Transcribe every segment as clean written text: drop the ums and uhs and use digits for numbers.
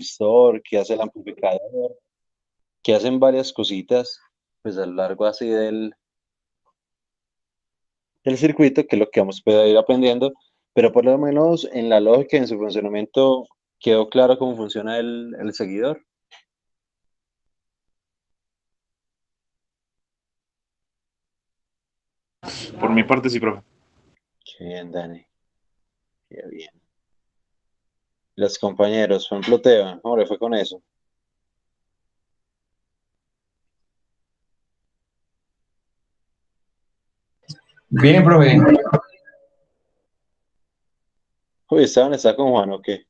transistor, qué hace el amplificador, que hacen varias cositas, pues a lo largo así del circuito, que es lo que vamos a poder ir aprendiendo, pero por lo menos en la lógica, en su funcionamiento, quedó claro cómo funciona el seguidor. Por mi parte, sí, profe. Qué bien, Dani, qué bien. Los compañeros, por ejemplo, Teo, ¿cómo le fue con eso? Bien, profe. Uy, ¿estaban está con Juan o qué?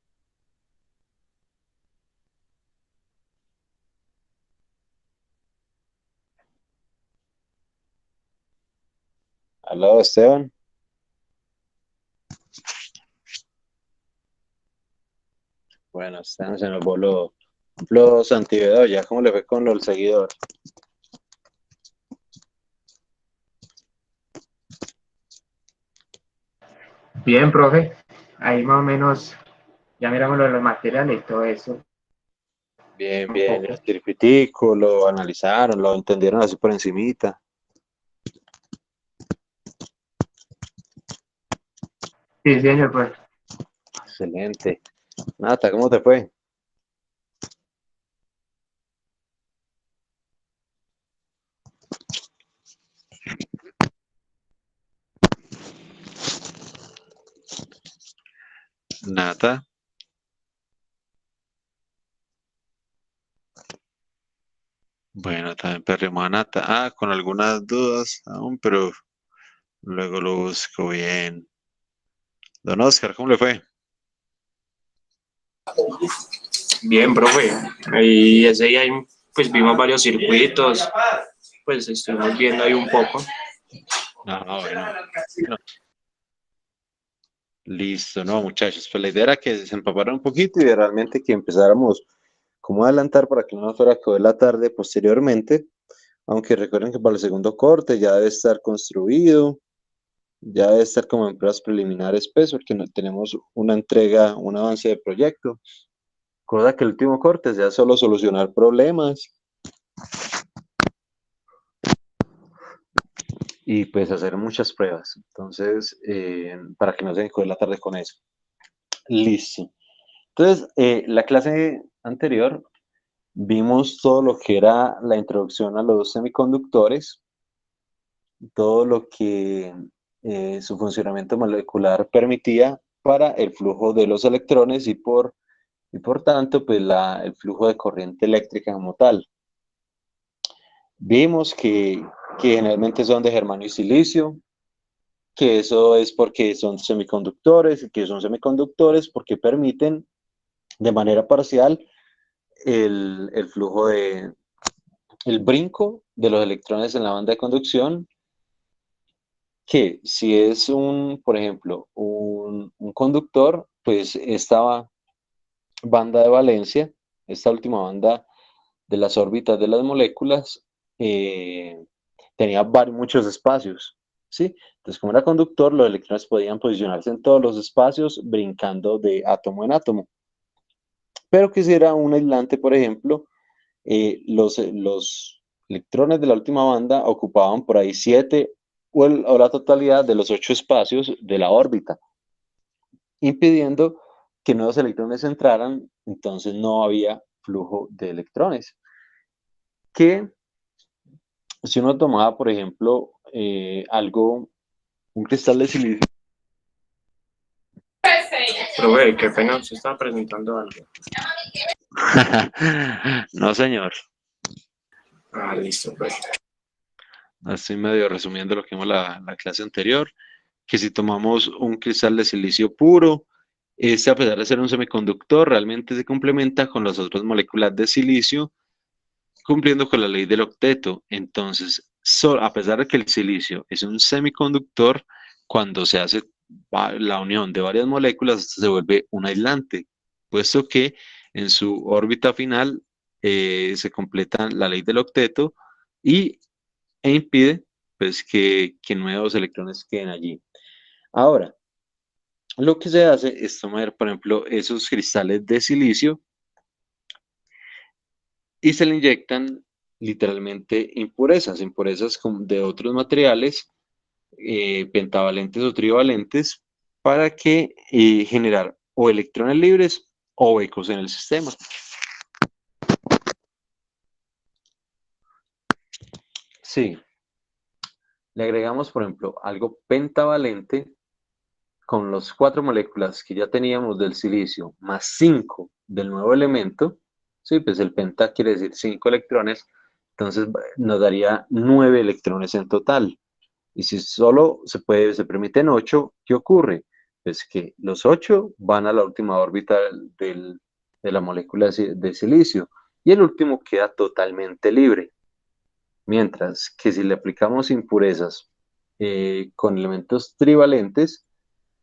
Al lado de Esteban. Bueno, Esteban se nos voló. Por ejemplo, Santivedoya, ¿cómo le fue con lo del seguidor? Bien, profe. Ahí más o menos ya miramos lo de los materiales y todo eso Bien, un bien, el poco. circuitico, lo analizaron, lo entendieron así por encimita. Sí, señor, pues. Excelente. Nata, ¿cómo te fue? Nata. Bueno, también perdimos a Nata. Ah, con algunas dudas aún, pero luego lo busco bien. Don Oscar, ¿cómo le fue? Bien, profe. Ahí ese día pues vimos varios circuitos, pues estuvimos viendo ahí un poco. Ah, bueno. Bueno, listo, no, muchachos. Pues la idea era que se empapara un poquito y realmente que empezáramos como a adelantar para que no nos fuera a coger la tarde posteriormente. Aunque recuerden que para el segundo corte ya debe estar construido, ya debe estar como en pruebas preliminares, pues, porque no tenemos una entrega, un avance de proyecto. Cosa que el último corte sea solo solucionar problemas y pues hacer muchas pruebas. Entonces, para que no se coger la tarde con eso. Listo. Entonces, la clase anterior vimos todo lo que era la introducción a los semiconductores, todo lo que su funcionamiento molecular permitía para el flujo de los electrones y por tanto, pues el flujo de corriente eléctrica como tal. Vimos que generalmente son de germanio y silicio, que eso es porque son semiconductores y que son semiconductores porque permiten de manera parcial el flujo el brinco de los electrones en la banda de conducción, que si es por ejemplo, un conductor, pues esta banda de valencia, esta última banda de las órbitas de las moléculas, tenía muchos espacios, ¿sí? Entonces, como era conductor, los electrones podían posicionarse en todos los espacios, brincando de átomo en átomo. Pero que si era un aislante, por ejemplo, los electrones de la última banda ocupaban por ahí 7 o la totalidad de los 8 espacios de la órbita, impidiendo que nuevos electrones entraran, entonces no había flujo de electrones. Que si uno tomaba, por ejemplo, un cristal de silicio. Profe, qué pena, usted estaba presentando algo. No, señor. Ah, listo, pues. Estoy medio resumiendo lo que vimos la clase anterior, que si tomamos un cristal de silicio puro, este a pesar de ser un semiconductor, realmente se complementa con las otras moléculas de silicio, cumpliendo con la ley del octeto. Entonces, a pesar de que el silicio es un semiconductor, cuando se hace la unión de varias moléculas, se vuelve un aislante, puesto que en su órbita final se completa la ley del octeto y, e impide pues, que nuevos electrones queden allí. Ahora, lo que se hace es tomar, por ejemplo, esos cristales de silicio y se le inyectan literalmente impurezas, de otros materiales, pentavalentes o trivalentes, para que generar o electrones libres o huecos en el sistema. Sí, le agregamos, por ejemplo, algo pentavalente con las 4 moléculas que ya teníamos del silicio, más 5 del nuevo elemento. Sí, pues el penta quiere decir 5 electrones, entonces nos daría 9 electrones en total. Y si solo se permiten 8, ¿qué ocurre? Pues que los 8 van a la última órbita de la molécula de silicio y el último queda totalmente libre. Mientras que si le aplicamos impurezas con elementos trivalentes,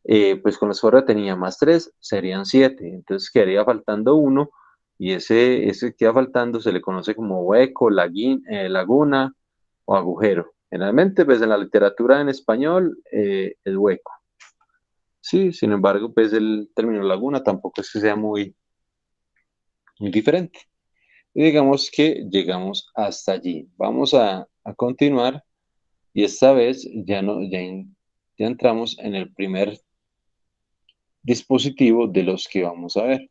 pues con los fuera tenía más 3 serían 7, entonces quedaría faltando uno y ese que queda faltando se le conoce como hueco, laguna o agujero. Generalmente, pues en la literatura en español es hueco. Sí, sin embargo, pues el término laguna tampoco es que sea muy diferente. Y digamos que llegamos hasta allí. Vamos a continuar y esta vez ya, no, ya entramos en el primer dispositivo de los que vamos a ver.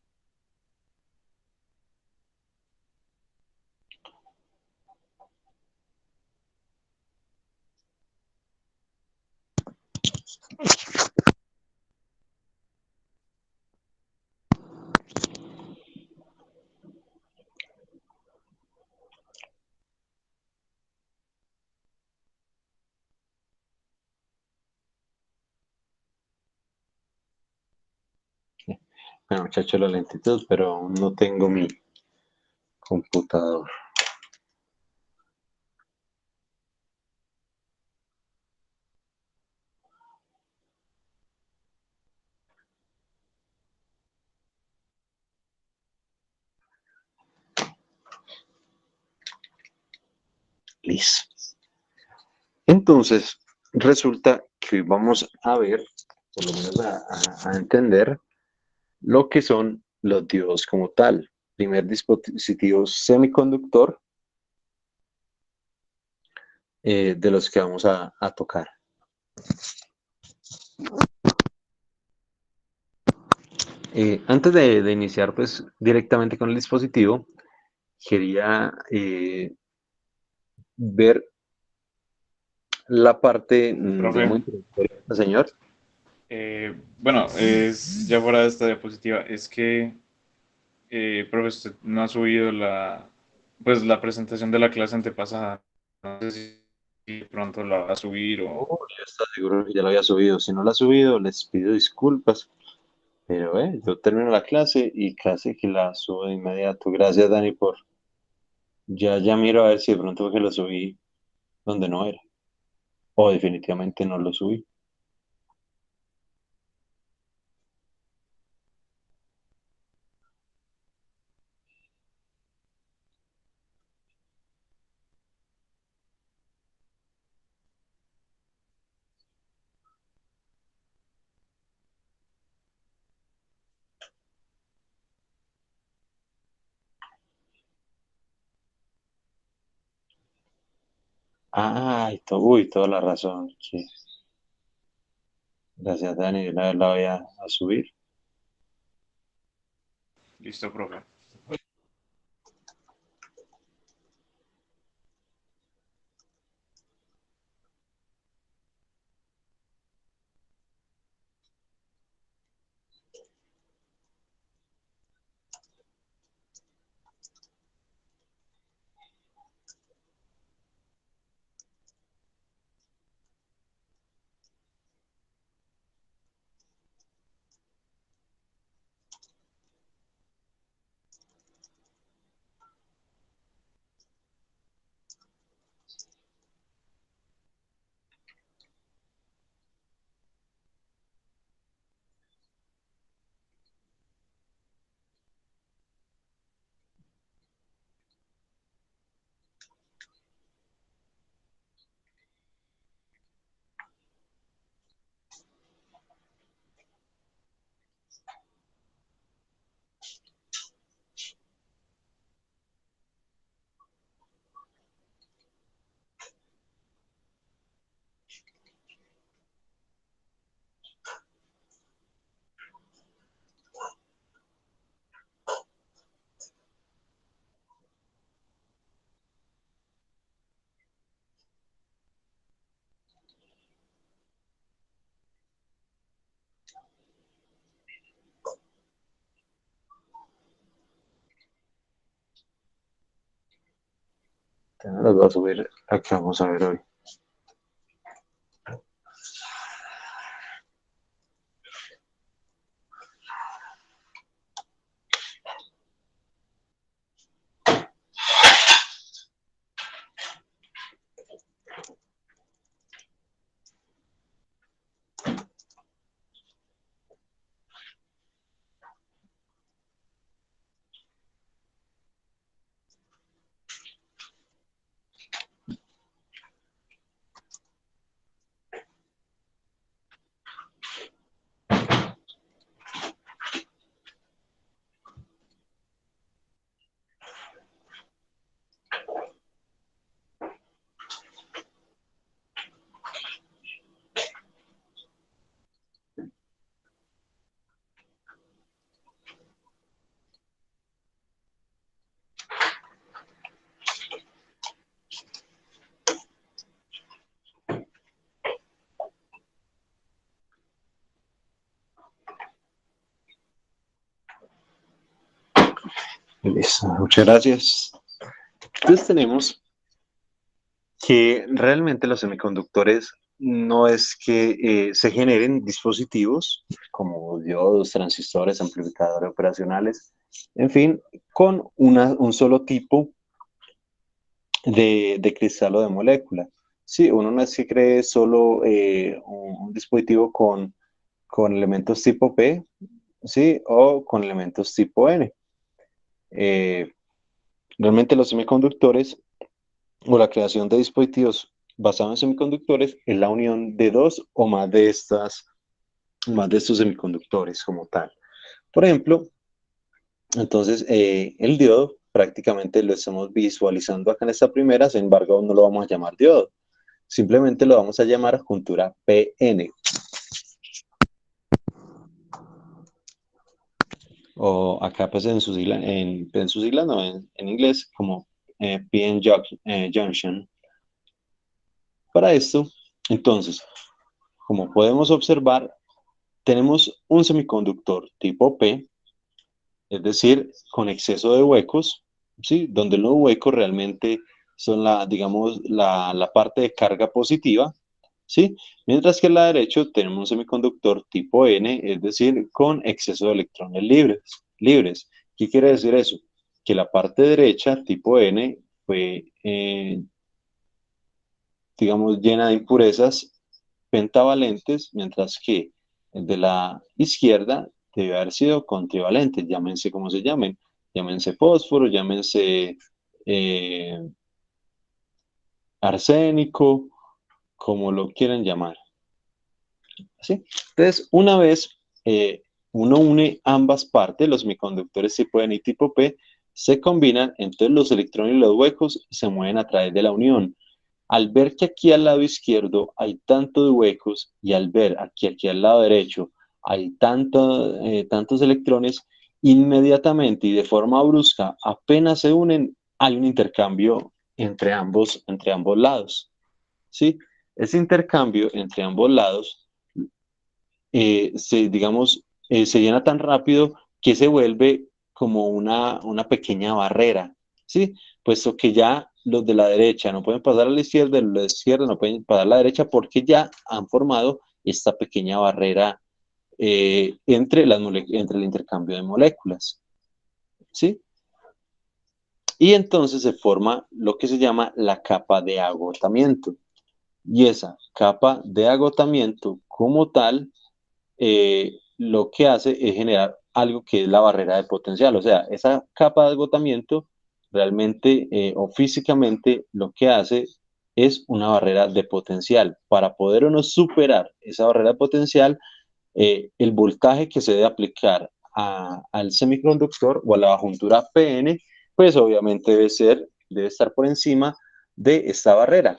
Bueno, muchachos, la lentitud, pero aún no tengo mi computador. Listo. Entonces, resulta que hoy vamos a ver, por lo menos a entender, lo que son los diodos como tal. Primer dispositivo semiconductor de los que vamos a tocar. Antes de iniciar pues directamente con el dispositivo, quería ver la parte de Profe, muy señor. bueno, es ya fuera de esta diapositiva, es que, profe, usted no ha subido pues, la presentación de la clase antepasada. No sé si de pronto la va a subir o... Oh, ya está seguro que ya lo había subido. Si no lo ha subido, les pido disculpas. Pero yo termino la clase y casi que la subo de inmediato. Gracias, Dani, por... Ya miro a ver si de pronto fue que lo subí donde no era. O definitivamente no lo subí. Ay, uy, toda la razón. Sí. Gracias, Dani. De una vez la voy a subir. Listo, profe. Las voy a subir acá, vamos a ver hoy. Listo, muchas gracias. Entonces tenemos que realmente los semiconductores no es que se generen dispositivos como diodos, transistores, amplificadores operacionales, en fin, con un solo tipo de cristal o de molécula. Sí, uno no es que cree solo un dispositivo con elementos tipo P, ¿sí? O con elementos tipo N. Eh, Realmente los semiconductores o la creación de dispositivos basados en semiconductores es la unión de dos o más de estos semiconductores como tal. Por ejemplo, entonces el diodo prácticamente lo estamos visualizando acá en esta primera, sin embargo no lo vamos a llamar diodo, simplemente lo vamos a llamar juntura PN. O acá pues en su sigla no, en inglés como PN Junction. Para esto, entonces, como podemos observar, tenemos un semiconductor tipo P, es decir, con exceso de huecos, ¿sí? Donde los huecos realmente son digamos, la parte de carga positiva, ¿sí? Mientras que a la derecha tenemos un semiconductor tipo N, es decir, con exceso de electrones libres. ¿Qué quiere decir eso? Que la parte derecha, tipo N, fue, digamos, llena de impurezas pentavalentes, mientras que el de la izquierda debe haber sido con trivalentes, llámense como se llamen, llámense fósforo, llámense eh, arsénico, como lo quieran llamar. ¿Sí? Entonces, una vez uno une ambas partes, los semiconductores tipo N y tipo P, se combinan, entonces los electrones y los huecos se mueven a través de la unión. Al ver que aquí al lado izquierdo hay tantos huecos y al ver aquí al lado derecho hay tantos electrones, inmediatamente y de forma brusca, apenas se unen, hay un intercambio entre ambos lados. ¿Sí? Ese intercambio entre ambos lados digamos, se llena tan rápido que se vuelve como una pequeña barrera, ¿sí? Puesto que ya los de la derecha no pueden pasar a la izquierda, los de la izquierda no pueden pasar a la derecha porque ya han formado esta pequeña barrera entre el intercambio de moléculas, ¿sí? Y entonces se forma lo que se llama la capa de agotamiento. Y esa capa de agotamiento como tal lo que hace es generar algo que es la barrera de potencial. O sea, esa capa de agotamiento realmente o físicamente lo que hace es una barrera de potencial. Para poder o no superar esa barrera de potencial, el voltaje que se debe aplicar al semiconductor o a la juntura PN, pues obviamente debe estar por encima de esta barrera.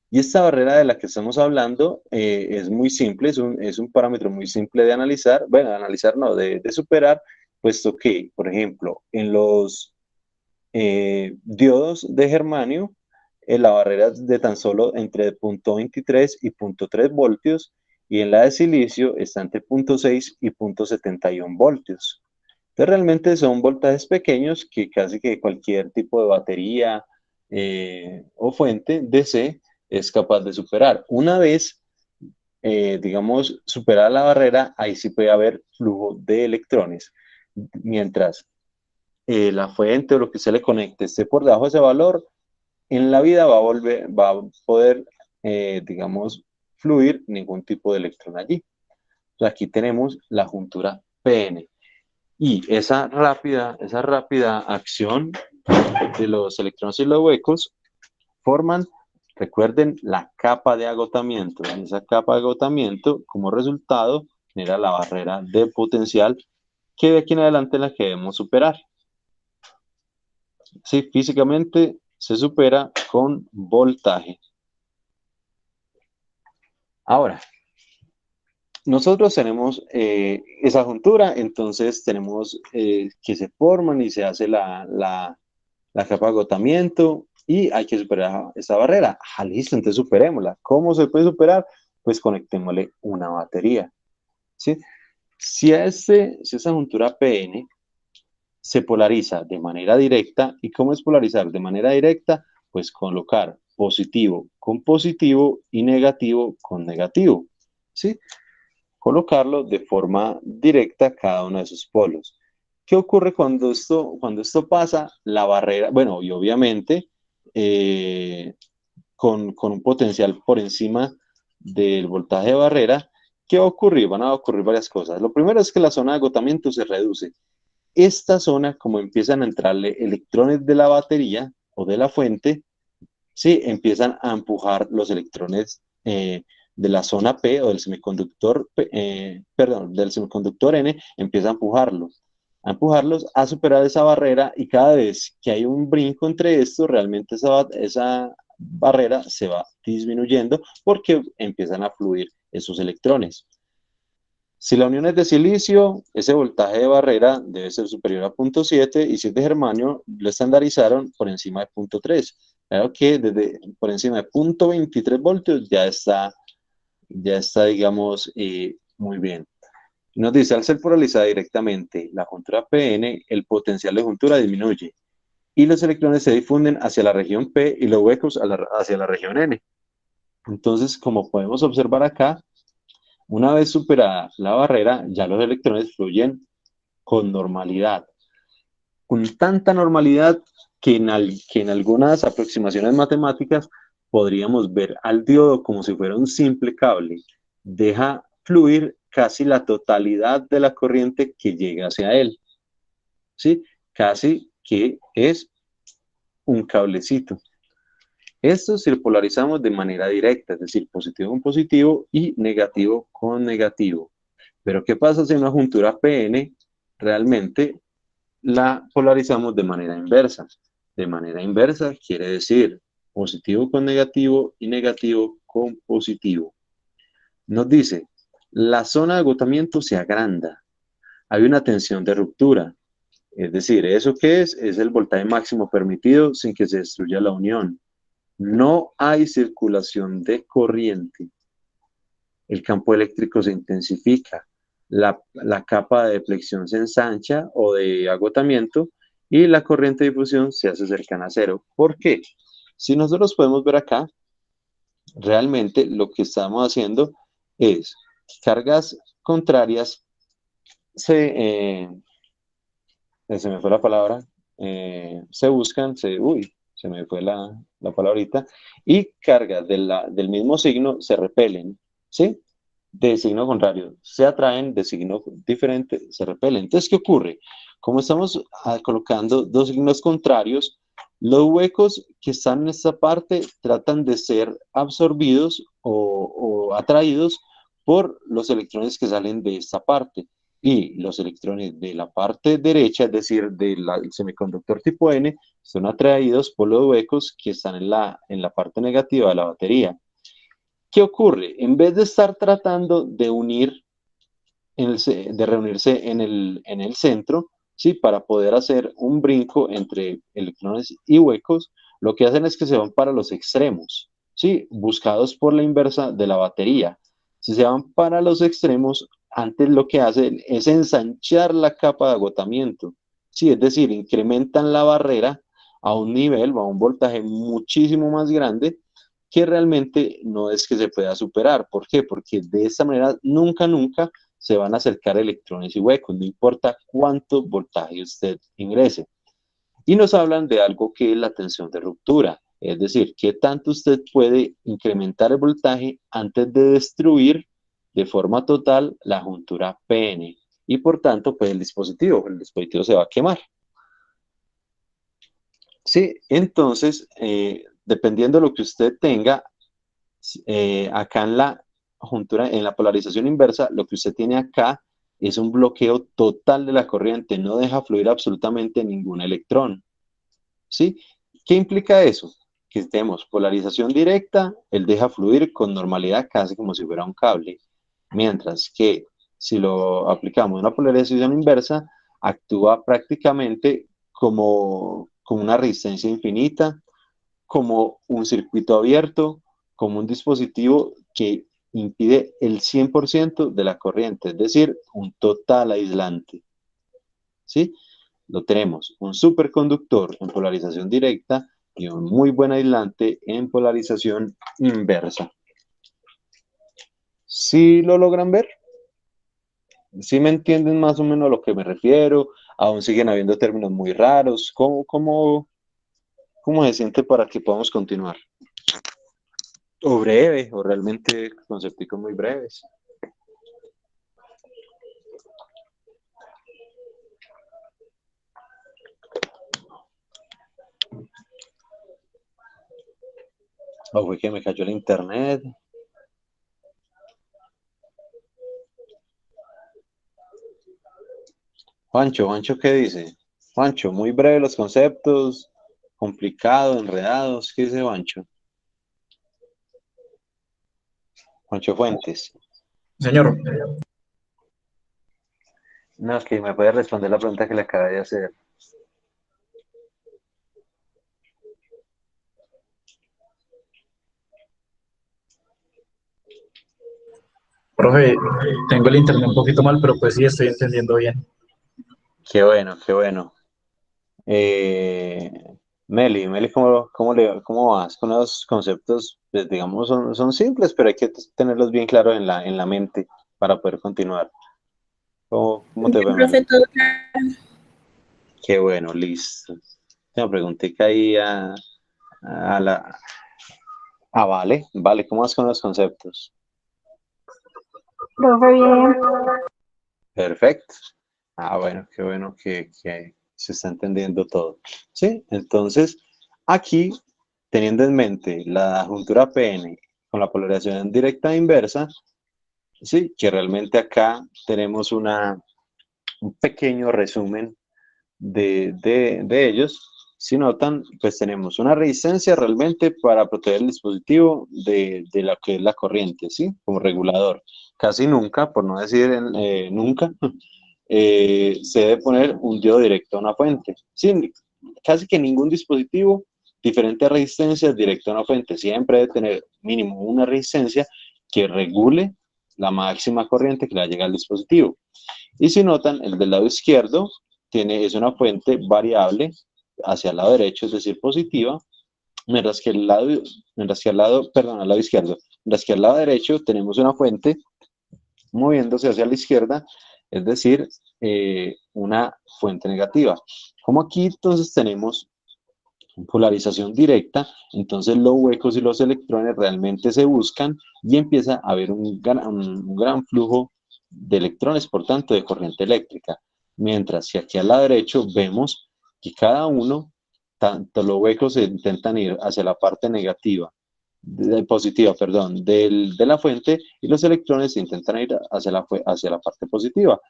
Y esta barrera de la que estamos hablando es muy simple, es un parámetro muy simple de analizar, bueno, de analizar no, de superar, puesto que, por ejemplo, en los diodos de germanio, la barrera es de tan solo entre 0.23 y 0.3 voltios, y en la de silicio está entre 0.6 y 0.71 voltios. Entonces realmente son voltajes pequeños que casi que cualquier tipo de batería o fuente DC es capaz de superar. Una vez, digamos, superada la barrera, ahí sí puede haber flujo de electrones. Mientras la fuente o lo que se le conecte esté por debajo de ese valor, en la vida va a poder, digamos, fluir ningún tipo de electrón allí. Entonces, aquí tenemos la juntura PN. Y esa rápida acción de los electrones y los huecos forman, recuerden, la capa de agotamiento. En esa capa de agotamiento, como resultado, genera la barrera de potencial que de aquí en adelante es la que debemos superar. Sí, físicamente se supera con voltaje. Ahora, nosotros tenemos esa juntura, entonces tenemos que se forman y se hace la capa de agotamiento y hay que superar esa barrera. Ah, listo, entonces superémosla. ¿Cómo se puede superar? Pues conectémosle una batería. ¿Sí? Si esa juntura PN se polariza de manera directa, ¿y cómo es polarizar de manera directa? Pues colocar positivo con positivo y negativo con negativo. ¿Sí? Colocarlo de forma directa a cada uno de esos polos. ¿Qué ocurre cuando esto pasa? La barrera, bueno, y obviamente con un potencial por encima del voltaje de barrera, ¿qué va a ocurrir? Van a ocurrir varias cosas. Lo primero es que la zona de agotamiento se reduce. Esta zona, como empiezan a entrarle electrones de la batería o de la fuente, ¿sí? Empiezan a empujar los electrones de la zona P o del semiconductor, perdón, del semiconductor N, empieza a empujarlos a superar esa barrera y cada vez que hay un brinco entre estos, realmente esa barrera se va disminuyendo porque empiezan a fluir esos electrones. Si la unión es de silicio, ese voltaje de barrera debe ser superior a 0.7 y si es de germanio, lo estandarizaron por encima de 0.3. Claro que desde por encima de 0.23 voltios ya está digamos, muy bien. Nos dice, al ser polarizada directamente la juntura PN, el potencial de juntura disminuye y los electrones se difunden hacia la región P y los huecos hacia la región N. Entonces, como podemos observar acá, una vez superada la barrera, ya los electrones fluyen con normalidad, con tanta normalidad que en algunas aproximaciones matemáticas podríamos ver al diodo como si fuera un simple cable. Deja fluir casi la totalidad de la corriente que llega hacia él. ¿Sí? Casi que es un cablecito. Esto si lo polarizamos de manera directa, es decir, positivo con positivo y negativo con negativo. Pero ¿qué pasa si una juntura PN realmente la polarizamos de manera inversa? De manera inversa quiere decir positivo con negativo y negativo con positivo. Nos dice, la zona de agotamiento se agranda, hay una tensión de ruptura, es decir, ¿eso qué es? Es el voltaje máximo permitido sin que se destruya la unión. No hay circulación de corriente. El campo eléctrico se intensifica, la capa de deflexión se ensancha o de agotamiento y la corriente de difusión se hace cercana a cero. ¿Por qué? Si nosotros podemos ver acá, realmente lo que estamos haciendo es cargas contrarias, se me fue la palabra, se buscan, se me fue la palabrita, y cargas del mismo signo se repelen, ¿sí? De signo contrario, se atraen, de signo diferente, se repelen. Entonces, ¿qué ocurre? Como estamos colocando dos signos contrarios, los huecos que están en esta parte tratan de ser absorbidos o atraídos por los electrones que salen de esta parte. Y los electrones de la parte derecha, es decir, del semiconductor tipo N, son atraídos por los huecos que están en la parte negativa de la batería. ¿Qué ocurre? En vez de estar tratando de unir, de reunirse en el centro, ¿sí? Para poder hacer un brinco entre electrones y huecos, lo que hacen es que se van para los extremos, ¿sí? Buscados por la inversa de la batería. Si se van para los extremos, antes lo que hacen es ensanchar la capa de agotamiento, ¿sí? Es decir, incrementan la barrera a un nivel o a un voltaje muchísimo más grande que realmente no es que se pueda superar. ¿Por qué? Porque de esta manera nunca se van a acercar electrones y huecos, no importa cuánto voltaje usted ingrese. Y nos hablan de algo que es la tensión de ruptura, es decir, qué tanto usted puede incrementar el voltaje antes de destruir de forma total la juntura PN. Y por tanto, pues el dispositivo se va a quemar. Sí, entonces, dependiendo de lo que usted tenga, acá en la juntura, en la polarización inversa, lo que usted tiene acá es un bloqueo total de la corriente, no deja fluir absolutamente ningún electrón. ¿Sí? ¿Qué implica eso? Que tenemos polarización directa, él deja fluir con normalidad casi como si fuera un cable, mientras que si lo aplicamos una polarización inversa, actúa prácticamente como una resistencia infinita, como un circuito abierto, como un dispositivo que impide el 100% de la corriente, es decir, un total aislante. ¿Sí? Lo tenemos un superconductor en polarización directa y un muy buen aislante en polarización inversa. ¿Sí lo logran ver? ¿Sí me entienden más o menos a lo que me refiero? ¿Aún siguen habiendo términos muy raros? ¿Cómo se siente para que podamos continuar? ¿O breve? ¿O realmente conceptos muy breves? ¿O fue que me cayó el internet? Juancho, ¿qué dice? Juancho, muy breve los conceptos, complicado, enredados, ¿qué dice Juancho? Juancho Fuentes. Señor, No, que me puede responder la pregunta que le acabé de hacer. profe, tengo el internet un poquito mal, pero pues sí estoy entendiendo bien. Qué bueno, qué bueno. Eh, Meli, ¿cómo vas con los conceptos? Pues, digamos, son simples, pero hay que tenerlos bien claros en la mente para poder continuar. ¿Cómo te Bien, fue, Meli? profe, todo claro. Qué bueno, listo. Te pregunté que ahí a la... Ah, vale, ¿cómo vas con los conceptos? Profe, bien. Perfecto. Ah, bueno, qué bueno que se está entendiendo todo. Sí, entonces aquí, teniendo en mente la juntura PN con la polarización directa e inversa, sí, que realmente acá tenemos un pequeño resumen de ellos. Si notan, pues tenemos una resistencia realmente para proteger el dispositivo de lo que es la corriente, ¿sí? Como regulador. Casi nunca, por no decir nunca, se debe poner un diodo directo a una fuente. Sí, casi que ningún dispositivo diferente a resistencia directo a una fuente. Siempre debe tener mínimo una resistencia que regule la máxima corriente que le llega al dispositivo. Y si notan, el del lado izquierdo es una fuente variable hacia el lado derecho, es decir, positiva, al lado izquierdo, mientras que al lado derecho tenemos una fuente moviéndose hacia la izquierda, es decir, una fuente negativa. Como aquí entonces tenemos polarización directa, entonces los huecos y los electrones realmente se buscan y empieza a haber un gran flujo de electrones, por tanto, de corriente eléctrica. Mientras que aquí al lado derecho vemos que cada uno, tanto los huecos se intentan ir hacia la parte negativa, positiva, perdón, de la fuente y los electrones intentan ir hacia la parte positiva,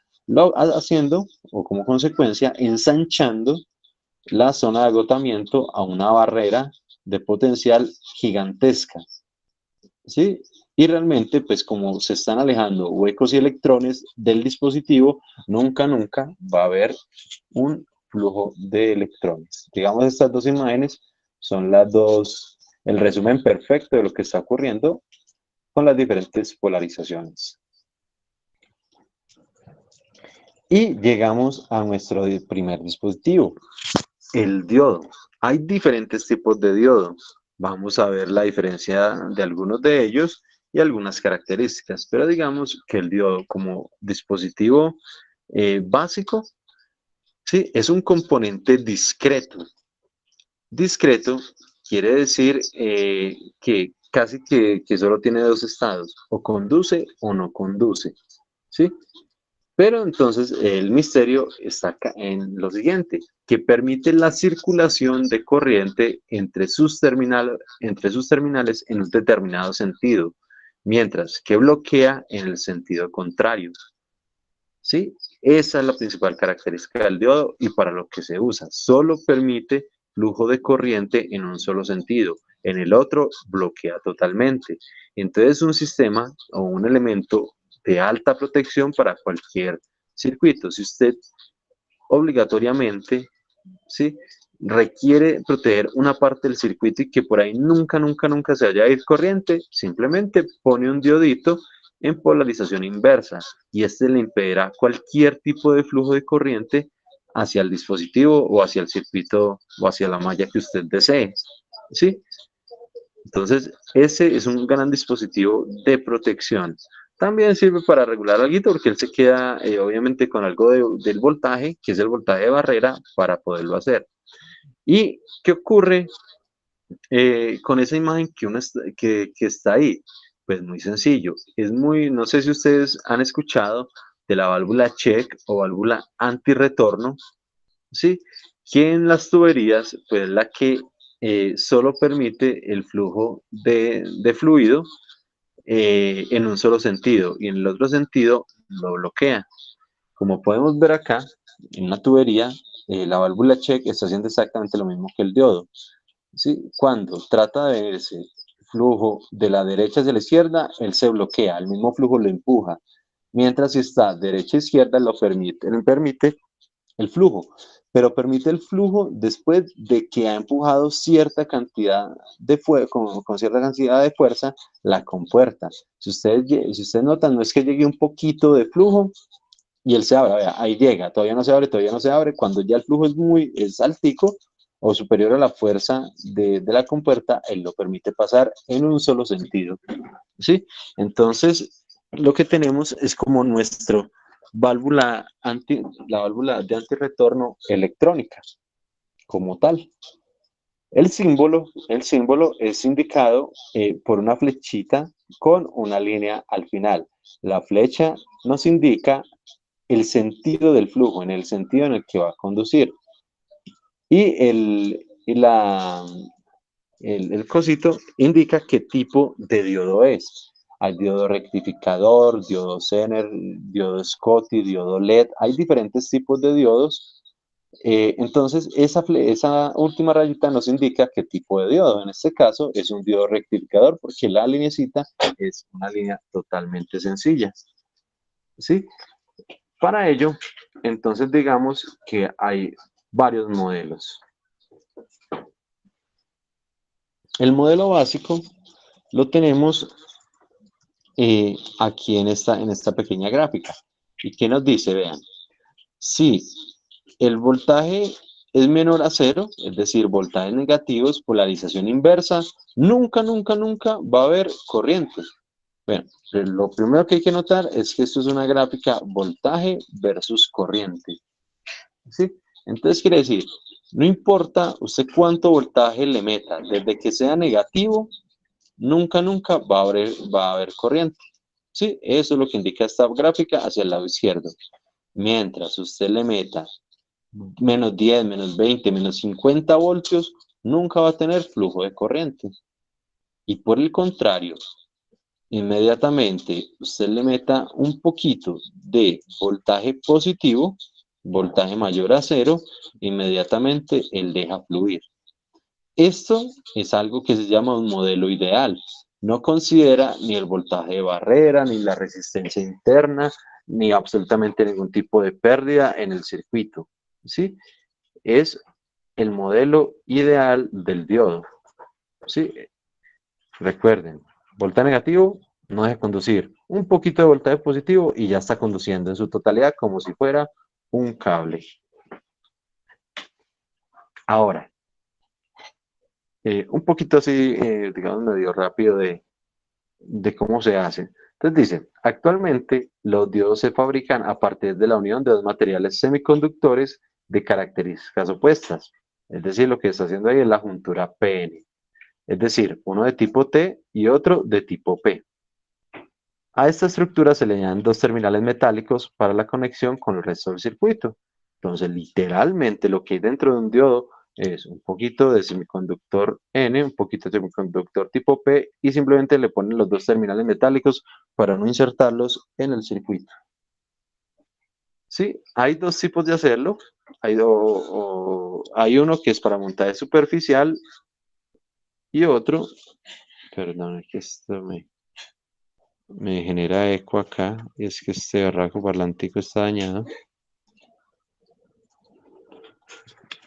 haciendo o como consecuencia ensanchando la zona de agotamiento a una barrera de potencial gigantesca, ¿sí? Y realmente, pues como se están alejando huecos y electrones del dispositivo, nunca va a haber un flujo de electrones. Digamos, estas dos imágenes son el resumen perfecto de lo que está ocurriendo con las diferentes polarizaciones. Y llegamos a nuestro primer dispositivo, el diodo. Hay diferentes tipos de diodos. Vamos a ver la diferencia de algunos de ellos y algunas características, pero digamos que el diodo como dispositivo básico, sí, es un componente discreto. Discreto quiere decir que casi que solo tiene dos estados, o conduce o no conduce, ¿sí? Pero entonces el misterio está acá en lo siguiente, que permite la circulación de corriente entre sus terminales en un determinado sentido, mientras que bloquea en el sentido contrario. ¿Sí? Esa es la principal característica del diodo y para lo que se usa. Solo permite flujo de corriente en un solo sentido. En el otro bloquea totalmente. Entonces es un sistema o un elemento de alta protección para cualquier circuito. Si usted obligatoriamente, ¿sí?, requiere proteger una parte del circuito y que por ahí nunca se vaya a ir corriente, simplemente pone un diodito en polarización inversa y este le impedirá cualquier tipo de flujo de corriente hacia el dispositivo o hacia el circuito o hacia la malla que usted desee, ¿sí? Entonces, ese es un gran dispositivo de protección. También sirve para regular algo porque él se queda obviamente con algo del voltaje, que es el voltaje de barrera, para poderlo hacer. ¿Y qué ocurre con esa imagen que está ahí? Pues muy sencillo. No sé si ustedes han escuchado de la válvula check o válvula antirretorno, ¿sí? Que en las tuberías, pues la que solo permite el flujo de fluido en un solo sentido y en el otro sentido lo bloquea. Como podemos ver acá, en una tubería, la válvula check está haciendo exactamente lo mismo que el diodo. ¿Sí? Cuando trata de verse flujo de la derecha hacia la izquierda, él se bloquea, el mismo flujo lo empuja. Mientras si está derecha a izquierda, él permite el flujo, pero permite el flujo después de que ha empujado cierta cantidad de fuego, con cierta cantidad de fuerza, la compuerta. Si ustedes notan, no es que llegue un poquito de flujo y él se abre, vea, ahí llega, todavía no se abre, cuando ya el flujo es altico o superior a la fuerza de la compuerta, él lo permite pasar en un solo sentido, ¿sí? Entonces, lo que tenemos es como la válvula de antirretorno electrónica, como tal. El símbolo es indicado por una flechita con una línea al final. La flecha nos indica el sentido del flujo, en el sentido en el que va a conducir. Y el cosito indica qué tipo de diodo es. Hay diodo rectificador, diodo Zener, diodo Schottky, diodo LED. Hay diferentes tipos de diodos. Entonces, esa última rayita nos indica qué tipo de diodo. En este caso, es un diodo rectificador porque la linecita es una línea totalmente sencilla. ¿Sí? Para ello, entonces digamos que hay varios modelos. El modelo básico lo tenemos aquí en esta pequeña gráfica. ¿Y qué nos dice? Vean, si el voltaje es menor a cero, es decir, voltajes negativos, polarización inversa, nunca va a haber corriente. Bueno, lo primero que hay que notar es que esto es una gráfica voltaje versus corriente. ¿Sí? Entonces quiere decir, no importa usted cuánto voltaje le meta, desde que sea negativo, nunca va a haber corriente. ¿Sí? Eso es lo que indica esta gráfica hacia el lado izquierdo. Mientras usted le meta menos 10, menos 20, menos 50 voltios, nunca va a tener flujo de corriente. Y por el contrario, inmediatamente usted le meta un poquito de voltaje positivo, voltaje mayor a cero, inmediatamente él deja fluir. Esto es algo que se llama un modelo ideal. No considera ni el voltaje de barrera, ni la resistencia interna, ni absolutamente ningún tipo de pérdida en el circuito. ¿Sí? Es el modelo ideal del diodo. ¿Sí? Recuerden, voltaje negativo, no deje conducir. Un poquito de voltaje positivo y ya está conduciendo en su totalidad como si fuera un cable. Ahora, un poquito así, digamos, medio rápido de cómo se hace. Entonces dice, actualmente los diodos se fabrican a partir de la unión de dos materiales semiconductores de características opuestas. Es decir, lo que está haciendo ahí es la juntura PN. Es decir, uno de tipo T y otro de tipo P. A esta estructura se le añaden dos terminales metálicos para la conexión con el resto del circuito. Entonces, literalmente lo que hay dentro de un diodo es un poquito de semiconductor N, un poquito de semiconductor tipo P y simplemente le ponen los dos terminales metálicos para no insertarlos en el circuito. Sí, hay dos tipos de hacerlo. Hay uno que es para montaje superficial y otro, perdón, es que esto me genera eco acá, y es que este barraco parlantico está dañado.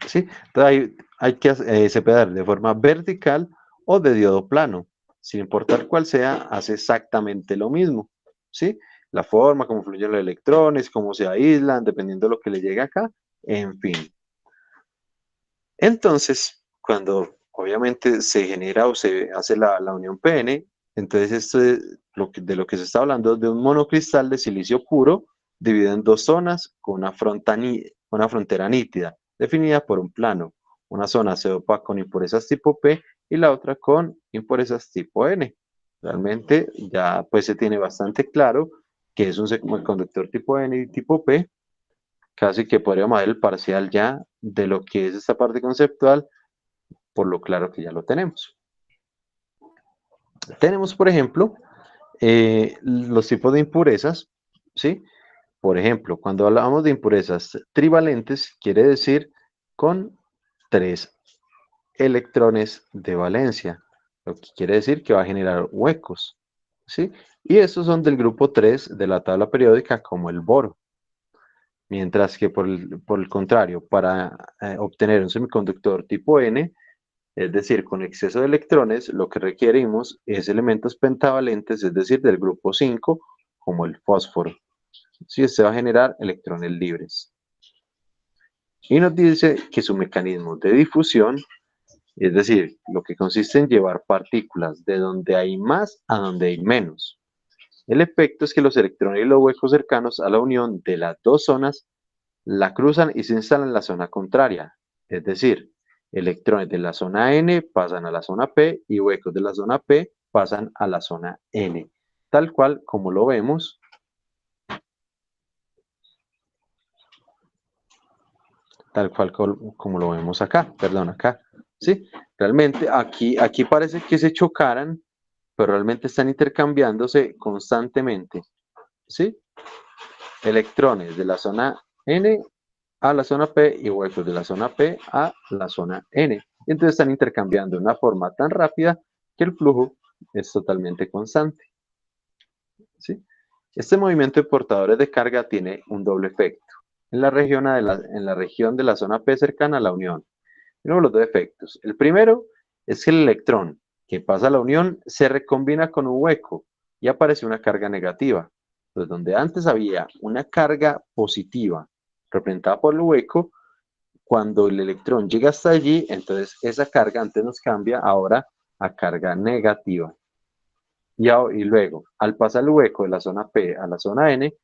¿Sí? Entonces hay que se puede dar de forma vertical o de diodo plano. Sin importar cuál sea, hace exactamente lo mismo. ¿Sí? La forma, cómo fluyen los electrones, cómo se aíslan, dependiendo de lo que le llegue acá, en fin. Entonces, cuando obviamente se genera o se hace la unión PN, entonces esto es de lo que se está hablando es de un monocristal de silicio puro dividido en dos zonas con una frontera nítida, definida por un plano. Una zona se dopa con impurezas tipo P y la otra con impurezas tipo N. Realmente ya pues se tiene bastante claro que es un semiconductor tipo N y tipo P. Casi que podríamos ver el parcial ya de lo que es esta parte conceptual, por lo claro que ya lo tenemos. Tenemos, por ejemplo, los tipos de impurezas, ¿sí? Por ejemplo, cuando hablamos de impurezas trivalentes, quiere decir con 3 electrones de valencia, lo que quiere decir que va a generar huecos, ¿sí? Y estos son del grupo 3 de la tabla periódica, como el boro. Mientras que por el contrario, para obtener un semiconductor tipo N, es decir, con exceso de electrones, lo que requerimos es elementos pentavalentes, es decir, del grupo 5, como el fósforo. Si este va a generar electrones libres. Y nos dice que su mecanismo de difusión, es decir, lo que consiste en llevar partículas de donde hay más a donde hay menos. El efecto es que los electrones y los huecos cercanos a la unión de las dos zonas la cruzan y se instalan en la zona contraria, es decir, electrones de la zona N pasan a la zona P y huecos de la zona P pasan a la zona N, tal cual como lo vemos. Tal cual como lo vemos acá, perdón, acá, ¿sí? Realmente aquí parece que se chocaran, pero realmente están intercambiándose constantemente, ¿sí? Electrones de la zona N a la zona P y huecos de la zona P a la zona N. Entonces están intercambiando de una forma tan rápida que el flujo es totalmente constante, ¿sí? Este movimiento de portadores de carga tiene un doble efecto. En la región de la zona P cercana a la unión. Tenemos los dos efectos. El primero es que el electrón que pasa a la unión se recombina con un hueco y aparece una carga negativa. Entonces, donde antes había una carga positiva representada por el hueco, cuando el electrón llega hasta allí, entonces esa carga antes nos cambia ahora a carga negativa. Y luego, al pasar el hueco de la zona P a la zona N,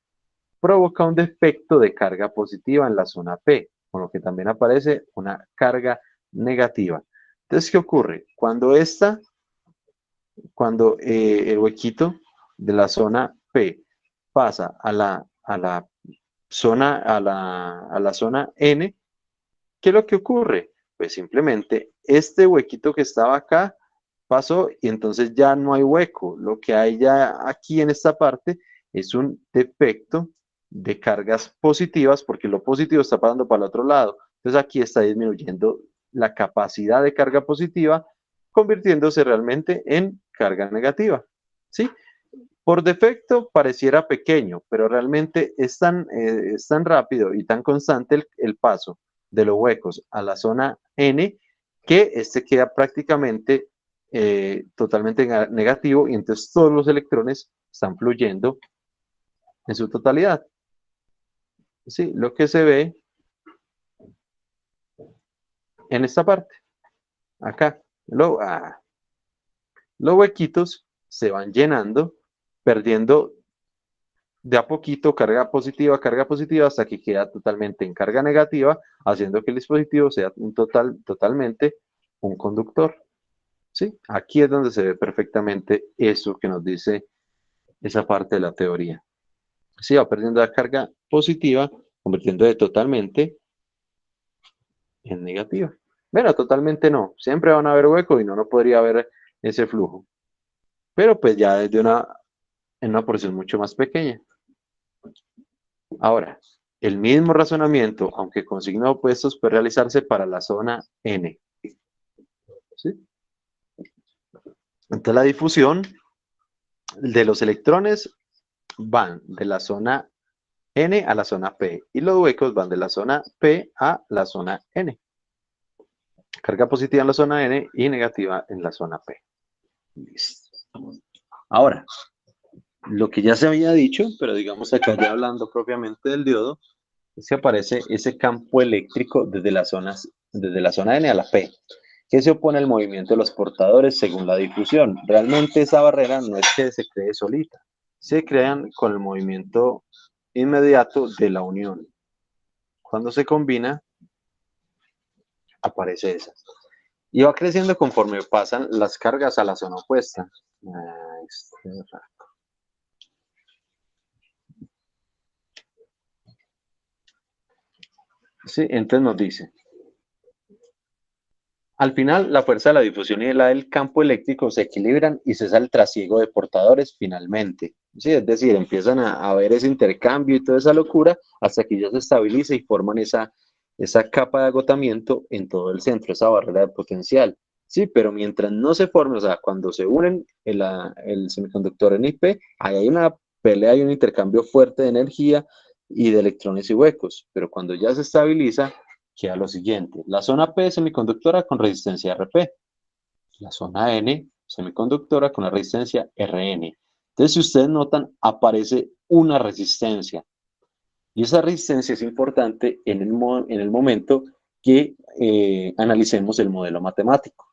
provoca un defecto de carga positiva en la zona P, con lo que también aparece una carga negativa. Entonces, ¿qué ocurre? Cuando el huequito de la zona P pasa a la zona N, ¿qué es lo que ocurre? Pues simplemente este huequito que estaba acá pasó y entonces ya no hay hueco. Lo que hay ya aquí en esta parte es un defecto de cargas positivas porque lo positivo está pasando para el otro lado. Entonces aquí está disminuyendo la capacidad de carga positiva, convirtiéndose realmente en carga negativa. ¿Sí? Por defecto pareciera pequeño, pero realmente es tan rápido y tan constante el paso de los huecos a la zona N que este queda prácticamente totalmente negativo y entonces todos los electrones están fluyendo en su totalidad. Sí, lo que se ve en esta parte, acá. Los huequitos se van llenando, perdiendo de a poquito carga positiva, hasta que queda totalmente en carga negativa, haciendo que el dispositivo sea totalmente un conductor. ¿Sí? Aquí es donde se ve perfectamente eso que nos dice esa parte de la teoría. Sí, va perdiendo la carga positiva, convirtiéndose totalmente en negativa. Bueno, totalmente no. Siempre van a haber huecos y no podría haber ese flujo. Pero pues ya desde en una porción mucho más pequeña. Ahora, el mismo razonamiento, aunque con signos opuestos, puede realizarse para la zona N. ¿Sí? Entonces la difusión de los electrones van de la zona N a la zona P y los huecos van de la zona P a la zona N. Carga positiva en la zona N y negativa en la zona P. Listo. Ahora, lo que ya se había dicho, pero digamos acá ya hablando propiamente del diodo, es que aparece ese campo eléctrico desde la zona N a la P, que se opone al movimiento de los portadores según la difusión. Realmente esa barrera no es que se cree solita, se crean con el movimiento inmediato de la unión. Cuando se combina, aparece esa. Y va creciendo conforme pasan las cargas a la zona opuesta. Sí, entonces nos dice, al final la fuerza de la difusión y la del campo eléctrico se equilibran y cesa el trasiego de portadores finalmente. Sí, es decir, empiezan a haber ese intercambio y toda esa locura hasta que ya se estabiliza y forman esa capa de agotamiento en todo el centro, esa barrera de potencial. Sí, pero mientras no se forme, o sea, cuando se unen el semiconductor en IP, ahí hay una pelea y un intercambio fuerte de energía y de electrones y huecos, pero cuando ya se estabiliza, queda lo siguiente. La zona P semiconductora con resistencia RP. La zona N semiconductora con la resistencia RN. Entonces, si ustedes notan, aparece una resistencia. Y esa resistencia es importante en el momento que analicemos el modelo matemático.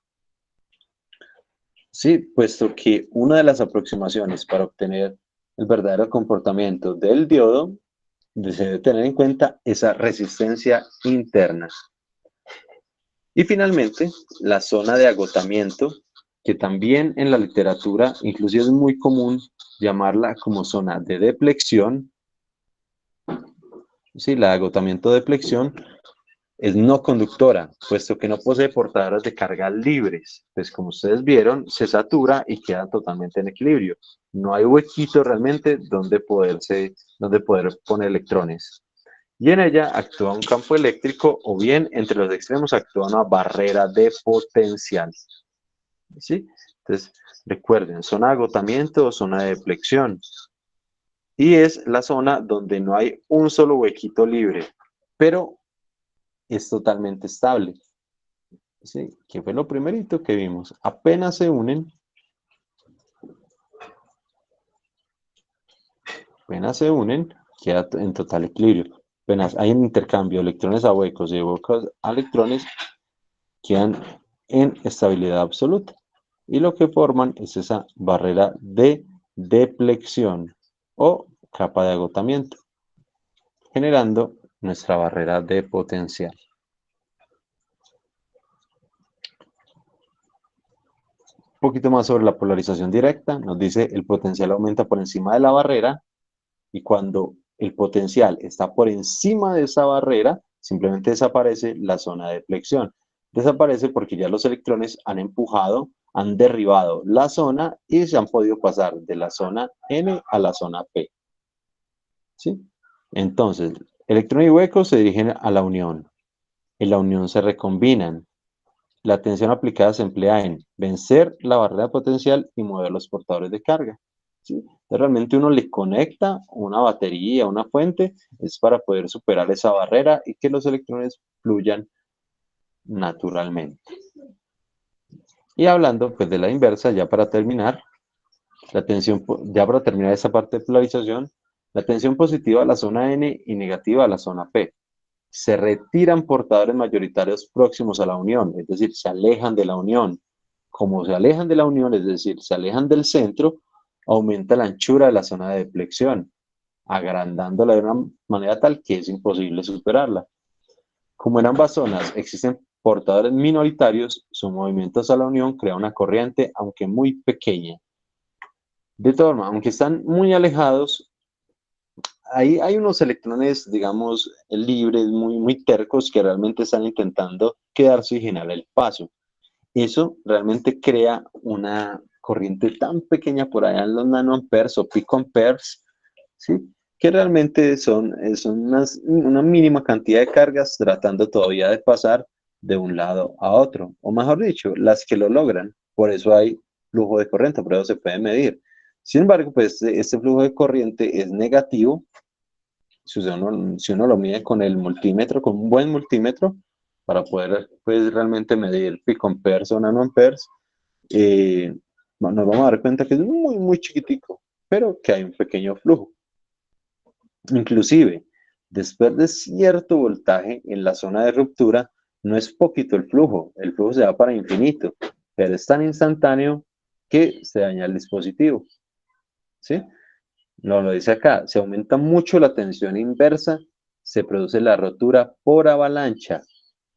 Sí, puesto que una de las aproximaciones para obtener el verdadero comportamiento del diodo se debe tener en cuenta esa resistencia interna. Y finalmente, la zona de agotamiento, que también en la literatura inclusive es muy común llamarla como zona de depleción. Sí, la de agotamiento de depleción es no conductora, puesto que no posee portadoras de carga libres. Pues como ustedes vieron, se satura y queda totalmente en equilibrio. No hay huequito realmente donde poder poner electrones. Y en ella actúa un campo eléctrico o bien entre los extremos actúa una barrera de potencial. ¿Sí? Entonces, recuerden, zona de agotamiento o zona de depleción. Y es la zona donde no hay un solo huequito libre, pero es totalmente estable. ¿Sí? Que fue lo primerito que vimos. Apenas se unen, queda en total equilibrio. Apenas hay un intercambio de electrones a huecos y de huecos a electrones, quedan en estabilidad absoluta. Y lo que forman es esa barrera de depleción o capa de agotamiento, generando nuestra barrera de potencial. Un poquito más sobre la polarización directa, nos dice el potencial aumenta por encima de la barrera y cuando el potencial está por encima de esa barrera, simplemente desaparece la zona de depleción. Desaparece porque ya los electrones han empujado, han derribado la zona y se han podido pasar de la zona N a la zona P. ¿Sí? Entonces, electrón y hueco se dirigen a la unión. En la unión se recombinan. La tensión aplicada se emplea en vencer la barrera potencial y mover los portadores de carga. ¿Sí? Entonces, realmente uno le conecta una batería, una fuente, es para poder superar esa barrera y que los electrones fluyan naturalmente. Y hablando pues de la inversa, ya para terminar, ya para terminar esa parte de polarización, la tensión positiva a la zona N y negativa a la zona P. Se retiran portadores mayoritarios próximos a la unión, es decir, se alejan de la unión. como se alejan de la unión, es decir, se alejan del centro, aumenta la anchura de la zona de deflexión, agrandándola de una manera tal que es imposible superarla. Como en ambas zonas existen portadores minoritarios, su movimiento hacia la unión crea una corriente, aunque muy pequeña. De todas formas, aunque están muy alejados, hay unos electrones, digamos, libres, muy tercos, que realmente están intentando quedarse y generar el paso. Eso realmente crea una corriente tan pequeña por allá en los nanoamperes o picoamperes, ¿sí? Que realmente son una mínima cantidad de cargas tratando todavía de pasar de un lado a otro, o mejor dicho, las que lo logran. Por eso hay flujo de corriente, por eso se puede medir. Sin embargo, pues este flujo de corriente es negativo si uno lo mide con el multímetro, con un buen multímetro, para poder pues, realmente medir picoamperes o nanoamperes, nos vamos a dar cuenta que es muy chiquitico, pero que hay un pequeño flujo. Inclusive, después de cierto voltaje en la zona de ruptura, no es poquito el flujo se va para infinito, pero es tan instantáneo que se daña el dispositivo, ¿sí? Lo dice acá, se aumenta mucho la tensión inversa, se produce la rotura por avalancha,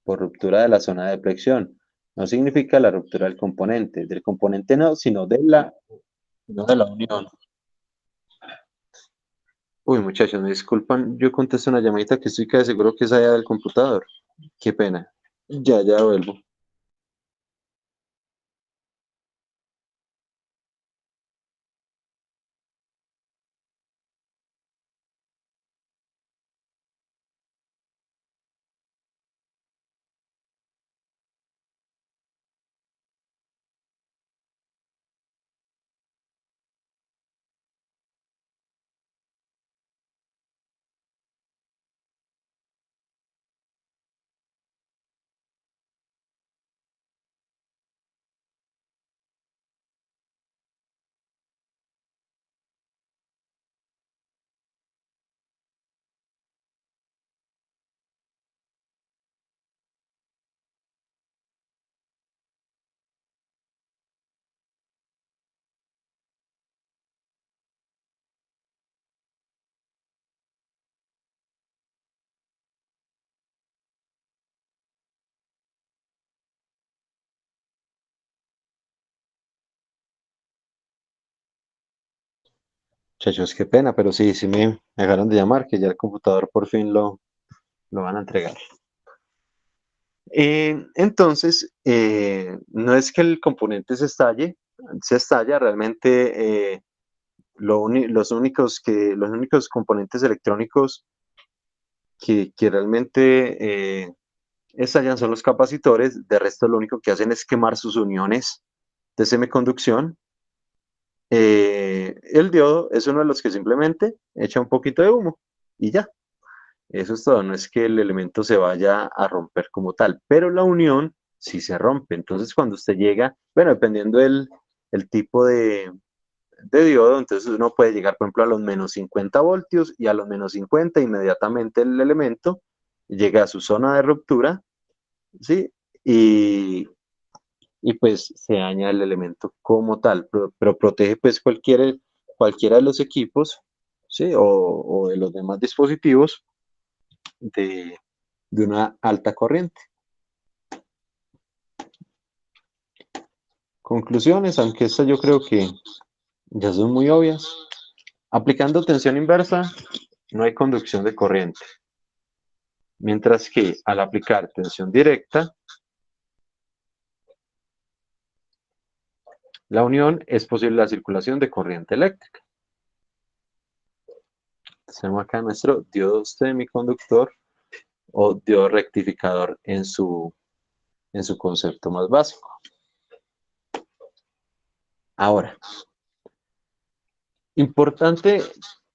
por ruptura de la zona de flexión. No significa la ruptura del componente no, sino de la unión. Uy, muchachos, me disculpan, yo contesto una llamadita que estoy casi seguro que es allá del computador. Qué pena. Ya vuelvo. Muchachos, qué pena, pero sí me dejaron de llamar, que ya el computador por fin lo van a entregar. Entonces, no es que el componente se estalla, realmente los únicos componentes electrónicos que realmente estallan son los capacitores, de resto lo único que hacen es quemar sus uniones de semiconducción. El diodo es uno de los que simplemente echa un poquito de humo y ya. Eso es todo, no es que el elemento se vaya a romper como tal, pero la unión sí se rompe. Entonces, cuando usted llega, bueno, dependiendo el tipo de diodo, entonces uno puede llegar, por ejemplo, a los menos 50 voltios y a los menos 50 inmediatamente el elemento llega a su zona de ruptura, ¿sí? Y pues se daña el elemento como tal, pero protege pues cualquiera de los equipos, ¿sí? O de los demás dispositivos de, de una alta corriente. Conclusiones, aunque estas yo creo que ya son muy obvias. Aplicando tensión inversa, no hay conducción de corriente. Mientras que al aplicar tensión directa, la unión es posible la circulación de corriente eléctrica. Tenemos acá nuestro diodo semiconductor o diodo rectificador en su concepto más básico. Ahora, importante,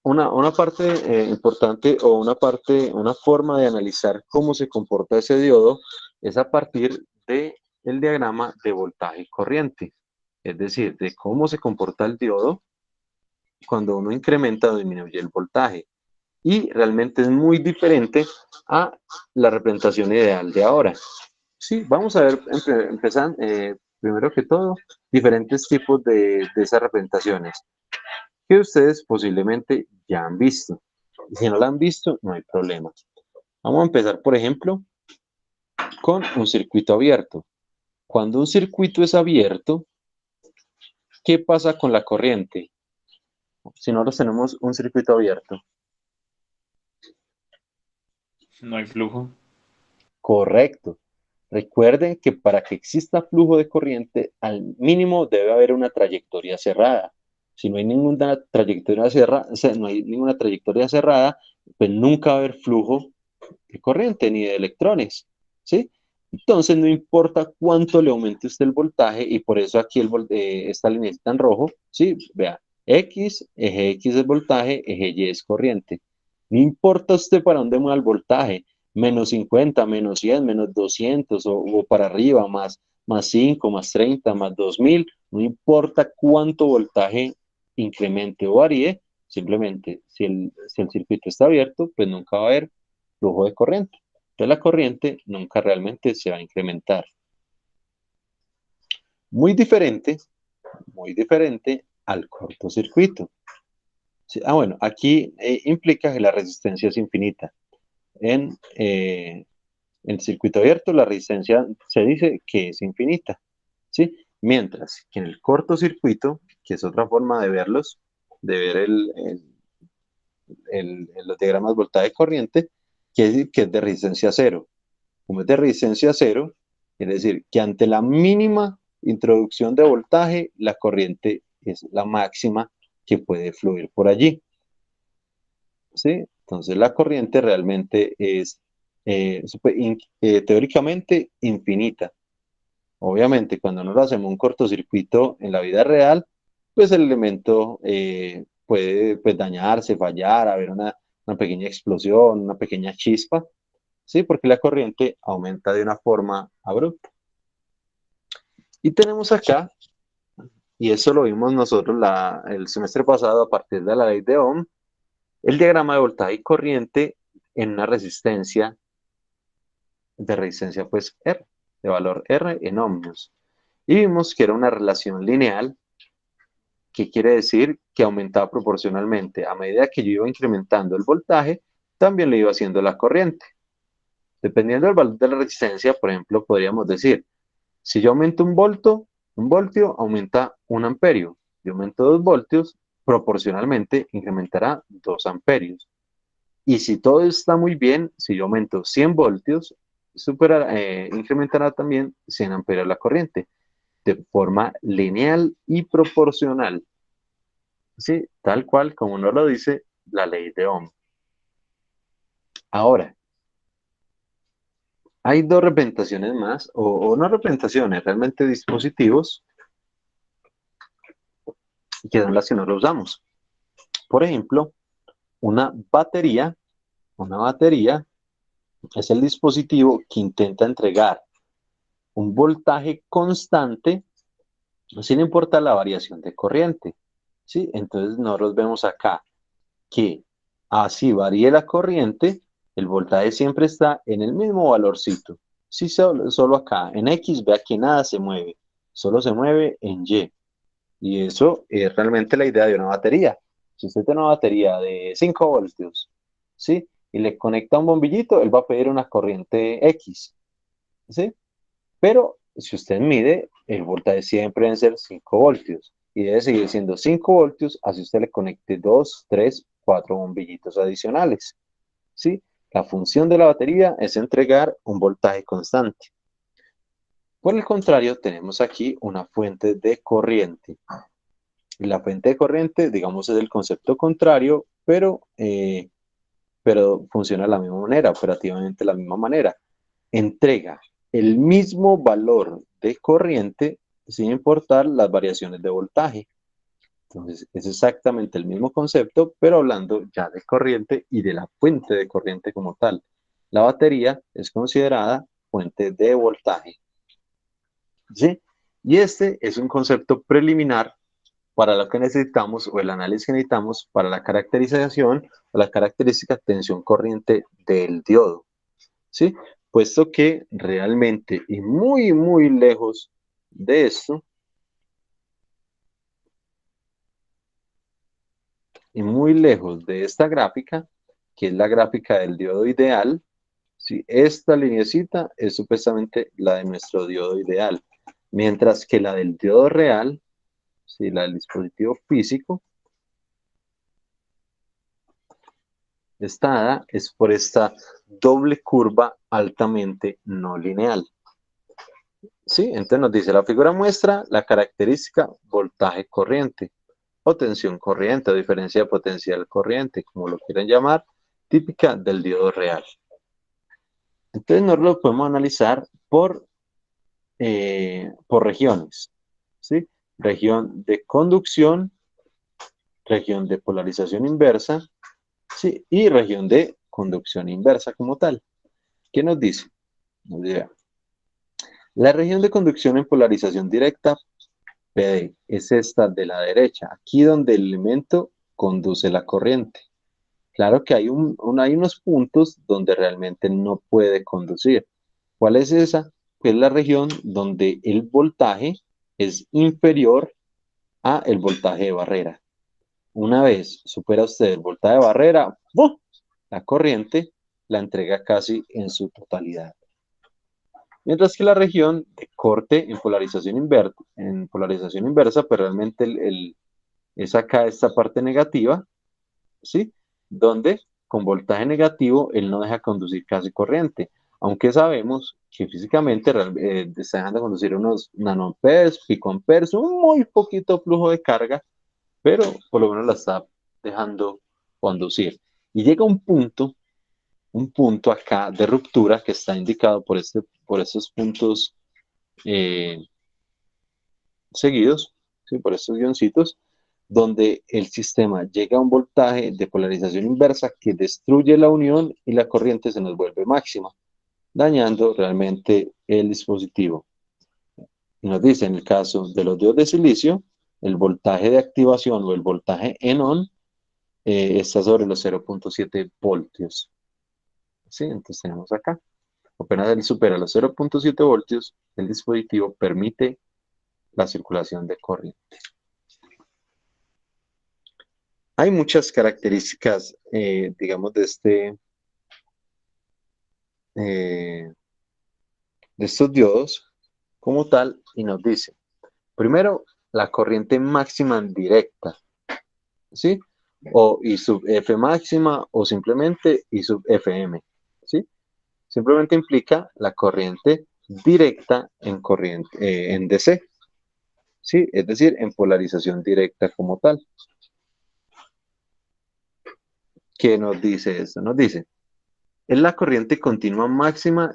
una parte importante o una forma de analizar cómo se comporta ese diodo es a partir del diagrama de voltaje y corriente. Es decir, de cómo se comporta el diodo cuando uno incrementa o disminuye el voltaje. Y realmente es muy diferente a la representación ideal de ahora. Sí, vamos a ver, empezando, primero que todo, diferentes tipos de esas representaciones que ustedes posiblemente ya han visto. Y si no la han visto, no hay problema. Vamos a empezar, por ejemplo, con un circuito abierto. Cuando un circuito es abierto, ¿qué pasa con la corriente? Si nosotros tenemos un circuito abierto. No hay flujo. Correcto. Recuerden que para que exista flujo de corriente, al mínimo debe haber una trayectoria cerrada. Si no hay ninguna trayectoria cerrada, pues nunca va a haber flujo de corriente ni de electrones, ¿sí? Entonces no importa cuánto le aumente usted el voltaje, y por eso aquí esta línea está en rojo, ¿sí? Vea, eje X es voltaje, eje Y es corriente. No importa usted para dónde mueva el voltaje, menos 50, menos 100, menos 200 o para arriba, más 5, más 30, más 2000, no importa cuánto voltaje incremente o varíe, simplemente si el circuito está abierto, pues nunca va a haber flujo de corriente. Entonces la corriente nunca realmente se va a incrementar. Muy diferente al cortocircuito. Sí, bueno, aquí implica que la resistencia es infinita. En el circuito abierto la resistencia se dice que es infinita, ¿sí? Mientras que en el cortocircuito, que es otra forma de verlos, de ver los diagramas voltaje-corriente, que es de resistencia cero. Como es de resistencia cero, quiere decir que ante la mínima introducción de voltaje, la corriente es la máxima que puede fluir por allí, ¿sí? Entonces la corriente realmente es teóricamente infinita. Obviamente, cuando no lo hacemos un cortocircuito en la vida real, pues el elemento puede pues, dañarse, fallar, haber una pequeña explosión, una pequeña chispa, ¿sí? Porque la corriente aumenta de una forma abrupta. Y tenemos acá, y eso lo vimos nosotros el semestre pasado a partir de la ley de Ohm, el diagrama de voltaje y corriente en una resistencia pues R, de valor R en ohmios. Y vimos que era una relación lineal, que quiere decir que aumentaba proporcionalmente. A medida que yo iba incrementando el voltaje, también lo iba haciendo la corriente. Dependiendo del valor de la resistencia, por ejemplo, podríamos decir, si yo aumento un voltio aumenta 1 amperio. Si aumento 2 voltios, proporcionalmente incrementará 2 amperios. Y si todo está muy bien, si yo aumento 100 voltios, incrementará también 100 amperios la corriente, de forma lineal y proporcional. ¿Sí? Tal cual como nos lo dice la ley de Ohm. Ahora, hay dos representaciones más, o no representaciones, realmente dispositivos, que son las que no lo usamos. Por ejemplo, una batería es el dispositivo que intenta entregar un voltaje constante sin importar la variación de corriente, ¿sí? Entonces nosotros vemos acá que así varíe la corriente, el voltaje siempre está en el mismo valorcito. Sí, solo acá, en X, vea que nada se mueve, solo se mueve en Y. Y eso es realmente la idea de una batería. Si usted tiene una batería de 5 voltios, ¿sí? Y le conecta un bombillito, él va a pedir una corriente X, ¿sí? Pero si usted mide, el voltaje siempre debe ser 5 voltios. Y debe seguir siendo 5 voltios, así usted le conecte 2, 3, 4 bombillitos adicionales, ¿sí? La función de la batería es entregar un voltaje constante. Por el contrario, tenemos aquí una fuente de corriente. Y la fuente de corriente, digamos, es el concepto contrario, pero funciona de la misma manera, operativamente de la misma manera. Entrega el mismo valor de corriente sin importar las variaciones de voltaje. Entonces, es exactamente el mismo concepto, pero hablando ya de corriente y de la fuente de corriente como tal. La batería es considerada fuente de voltaje, ¿sí? Y este es un concepto preliminar para lo que necesitamos, o el análisis que necesitamos para la caracterización o la característica tensión-corriente del diodo, ¿sí? Puesto que realmente y muy, muy lejos de esto, y muy lejos de esta gráfica, que es la gráfica del diodo ideal, ¿sí? Esta lineecita es supuestamente la de nuestro diodo ideal, mientras que la del diodo real, ¿sí? La del dispositivo físico, está dada es por esta doble curva altamente no lineal. ¿Sí? Entonces nos dice, la figura muestra la característica voltaje corriente, o tensión corriente, o diferencia de potencial corriente, como lo quieran llamar, típica del diodo real. Entonces nosotros lo podemos analizar por regiones, ¿sí? Región de conducción, región de polarización inversa, ¿sí? Y región de conducción inversa como tal. ¿Qué nos dice? Nos dice, la región de conducción en polarización directa, PD, es esta de la derecha, aquí donde el elemento conduce la corriente. Claro que hay unos puntos donde realmente no puede conducir. ¿Cuál es esa? Es la región donde el voltaje es inferior a el voltaje de barrera. Una vez supera usted el voltaje de barrera, ¡bum!, la corriente la entrega casi en su totalidad. Mientras que la región de corte en polarización inversa, pero realmente es acá esta parte negativa, ¿sí? Donde con voltaje negativo él no deja conducir casi corriente, aunque sabemos que físicamente está dejando conducir unos nanoamperes, picoamperes, un muy poquito flujo de carga, pero por lo menos la está dejando conducir. Y llega un punto acá de ruptura que está indicado por estos puntos eh, seguidos, ¿sí? Por estos guioncitos, donde el sistema llega a un voltaje de polarización inversa que destruye la unión y la corriente se nos vuelve máxima, dañando realmente el dispositivo. Y nos dice, en el caso de los diodos de silicio, el voltaje de activación o el voltaje en on está sobre los 0.7 voltios. ¿Sí? Entonces tenemos acá. Apenas él supera los 0.7 voltios, el dispositivo permite la circulación de corriente. Hay muchas características, digamos, eh, de estos diodos como tal, y nos dice, primero, la corriente máxima en directa, ¿sí? O I sub F máxima o simplemente I sub FM, ¿sí? Simplemente implica la corriente directa en DC, ¿sí? Es decir, en polarización directa como tal. ¿Qué nos dice esto? Nos dice, es la corriente continua máxima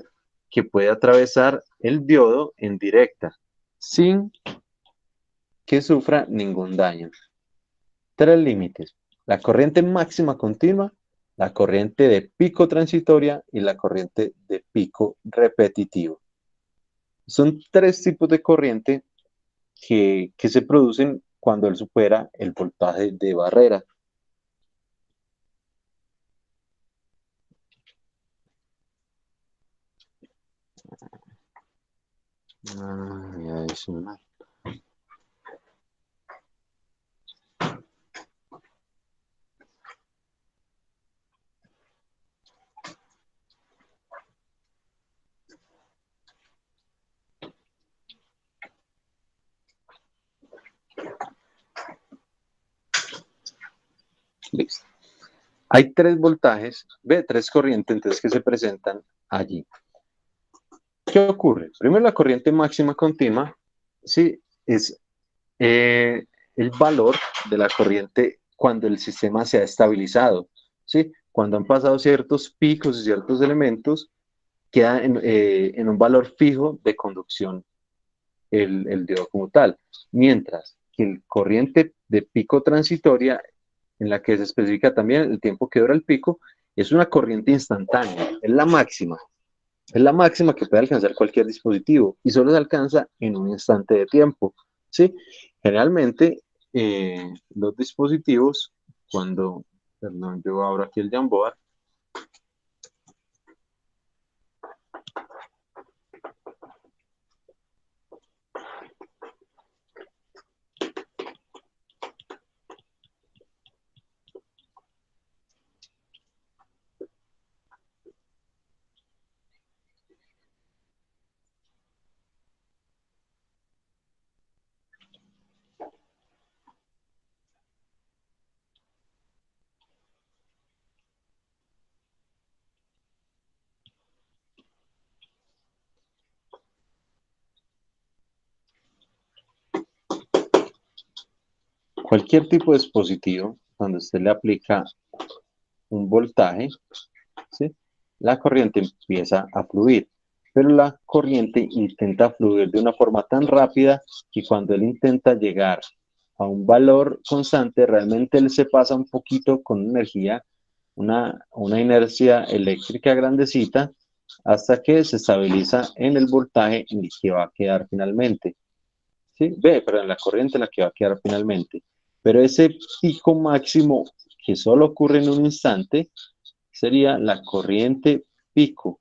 que puede atravesar el diodo en directa, sin que sufra ningún daño. Tres límites: la corriente máxima continua, la corriente de pico transitoria y la corriente de pico repetitivo. Son tres tipos de corriente que se producen cuando él supera el voltaje de barrera. Adicional. Listo. Hay tres voltajes, tres corrientes entonces que se presentan allí. ¿Qué ocurre? Primero, la corriente máxima continua, ¿sí? Es el valor de la corriente cuando el sistema se ha estabilizado, ¿sí? Cuando han pasado ciertos picos y ciertos elementos, queda en un valor fijo de conducción el diodo como tal. Mientras que el corriente de pico transitoria, en la que se especifica también el tiempo que dura el pico, es una corriente instantánea, es la máxima que puede alcanzar cualquier dispositivo y solo se alcanza en un instante de tiempo, ¿sí? Generalmente, los dispositivos, perdón, yo abro aquí el Jamboard, cualquier tipo de dispositivo, cuando usted le aplica un voltaje, ¿sí? La corriente empieza a fluir, pero la corriente intenta fluir de una forma tan rápida que cuando él intenta llegar a un valor constante, realmente él se pasa un poquito con energía, una inercia eléctrica grandecita, hasta que se estabiliza en el voltaje en el que va a quedar finalmente. ¿Sí? Pero en la corriente en la que va a quedar finalmente. Pero ese pico máximo que solo ocurre en un instante sería la corriente pico.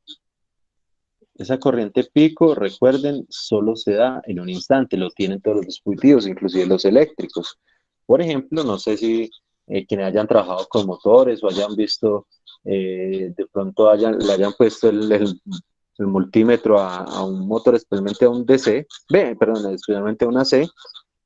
Esa corriente pico, recuerden, solo se da en un instante, lo tienen todos los dispositivos, inclusive los eléctricos. Por ejemplo, no sé si quienes hayan trabajado con motores o hayan visto, de pronto le hayan puesto el multímetro a un motor, especialmente a un DC, perdón, especialmente a una C,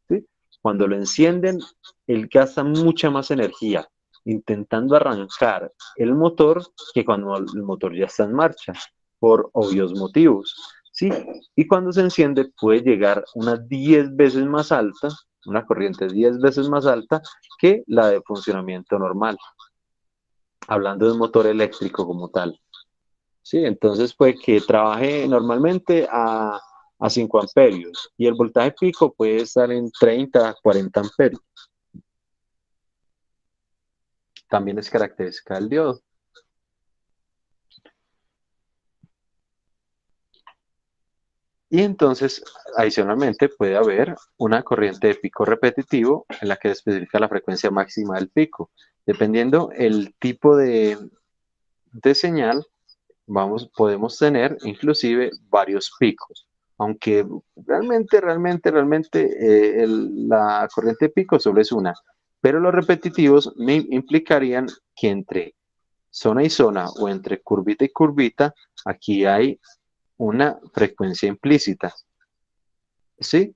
¿sí? Cuando lo encienden, él gasta mucha más energía intentando arrancar el motor que cuando el motor ya está en marcha, por obvios motivos, ¿sí? Y cuando se enciende puede llegar unas 10 veces más alta, una corriente 10 veces más alta que la de funcionamiento normal, hablando de un motor eléctrico como tal. Sí, entonces puede que trabaje normalmente a 5 amperios y el voltaje pico puede estar en 30 a 40 amperios. También es característica del diodo. Y entonces, adicionalmente, puede haber una corriente de pico repetitivo en la que especifica la frecuencia máxima del pico. Dependiendo el tipo de señal, podemos tener inclusive varios picos. Aunque realmente, la corriente de pico solo es una. Pero los repetitivos me implicarían que entre zona y zona o entre curvita y curvita, aquí hay una frecuencia implícita. ¿Sí?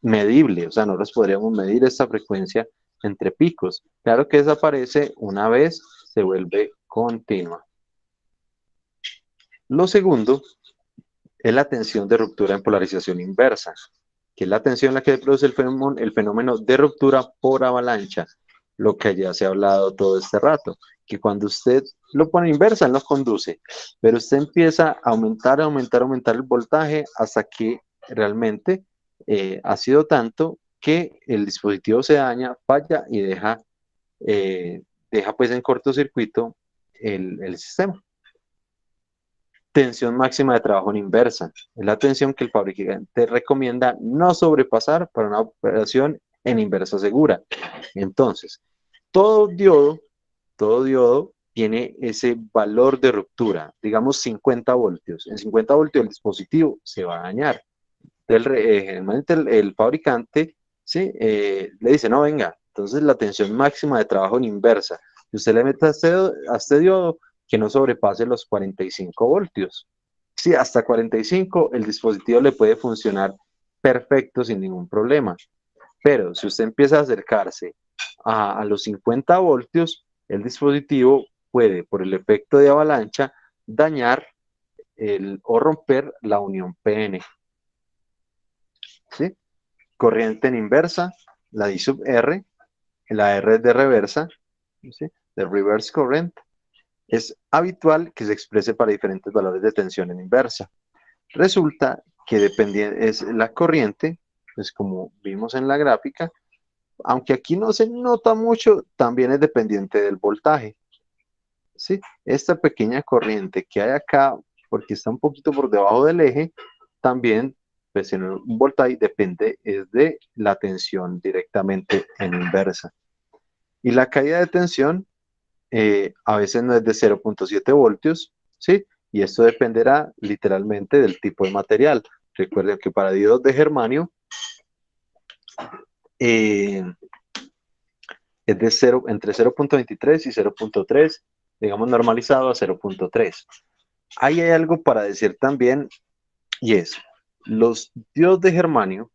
Medible, o sea, no los podríamos medir esta frecuencia entre picos. Claro que desaparece una vez se vuelve continua. Lo segundo es la tensión de ruptura en polarización inversa, que es la tensión en la que produce el fenómeno de ruptura por avalancha, lo que ya se ha hablado todo este rato, que cuando usted lo pone inversa, él no conduce, pero usted empieza a aumentar el voltaje hasta que realmente ha sido tanto que el dispositivo se daña, falla y deja pues en cortocircuito el sistema. Tensión máxima de trabajo en inversa. Es la tensión que el fabricante recomienda no sobrepasar para una operación en inversa segura. Entonces, todo diodo tiene ese valor de ruptura, digamos 50 voltios. En 50 voltios el dispositivo se va a dañar. Generalmente el fabricante, ¿sí? Le dice, no, venga, entonces la tensión máxima de trabajo en inversa. Si usted le mete a este diodo, que no sobrepase los 45 voltios. Sí, hasta 45 el dispositivo le puede funcionar perfecto sin ningún problema. Pero si usted empieza a acercarse a los 50 voltios, el dispositivo puede, por el efecto de avalancha, dañar o romper la unión PN. ¿Sí? Corriente en inversa, la I sub R, la R es de reversa, ¿sí? De reverse current. Es habitual que se exprese para diferentes valores de tensión en inversa. Resulta que es la corriente, pues como vimos en la gráfica, aunque aquí no se nota mucho, también es dependiente del voltaje. ¿Sí? Esta pequeña corriente que hay acá, porque está un poquito por debajo del eje, también, pues en un voltaje depende es de la tensión directamente en inversa. Y la caída de tensión a veces no es de 0.7 voltios, ¿sí? Y esto dependerá literalmente del tipo de material. Recuerden que para diodos de germanio es de 0, entre 0.23 y 0.3, digamos normalizado a 0.3. Ahí hay algo para decir también, y es, los diodos de germanio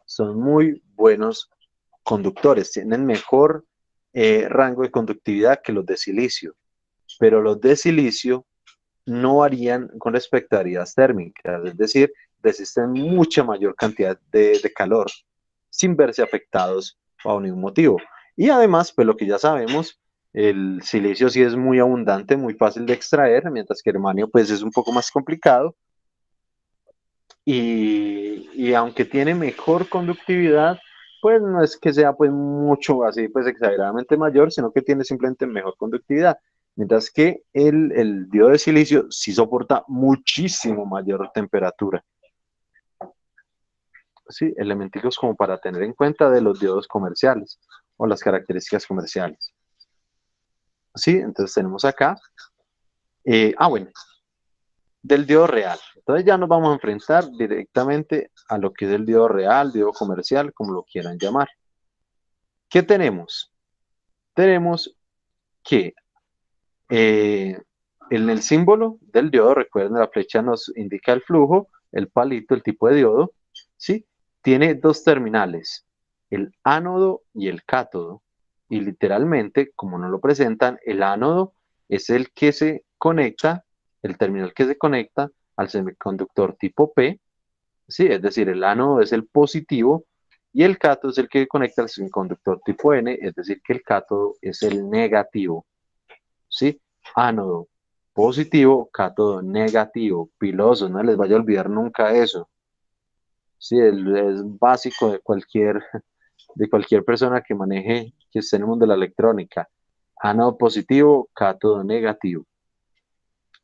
son muy buenos conductores, tienen mejor rango de conductividad que los de silicio, pero los de silicio no varían con respecto a heridas térmicas, es decir, resisten mucha mayor cantidad de calor. sin verse afectados por ningún motivo. Y además, pues lo que ya sabemos, el silicio sí es muy abundante, muy fácil de extraer, mientras que germanio pues es un poco más complicado. Y aunque tiene mejor conductividad, pues no es que sea pues mucho así pues exageradamente mayor, sino que tiene simplemente mejor conductividad. Mientras que el diodo de silicio sí soporta muchísimo mayor temperatura. Sí, elementos como para tener en cuenta de los diodos comerciales o las características comerciales. Sí, entonces tenemos acá. Bueno, del diodo real. Entonces ya nos vamos a enfrentar directamente a lo que es el diodo real, diodo comercial, como lo quieran llamar. ¿Qué tenemos? Tenemos que en el símbolo del diodo, recuerden, la flecha nos indica el flujo, el palito, el tipo de diodo, ¿sí? Tiene dos terminales, el ánodo y el cátodo. Y literalmente, como nos lo presentan, el ánodo es el que se conecta, el terminal que se conecta al semiconductor tipo P, ¿sí? Es decir, el ánodo es el positivo y el cátodo es el que conecta al semiconductor tipo N, es decir, que el cátodo es el negativo, ¿sí? Ánodo positivo, cátodo negativo, piloso, no les vaya a olvidar nunca eso. Sí, es básico de cualquier persona que maneje, que esté en el mundo de la electrónica. Ánodo positivo, cátodo negativo.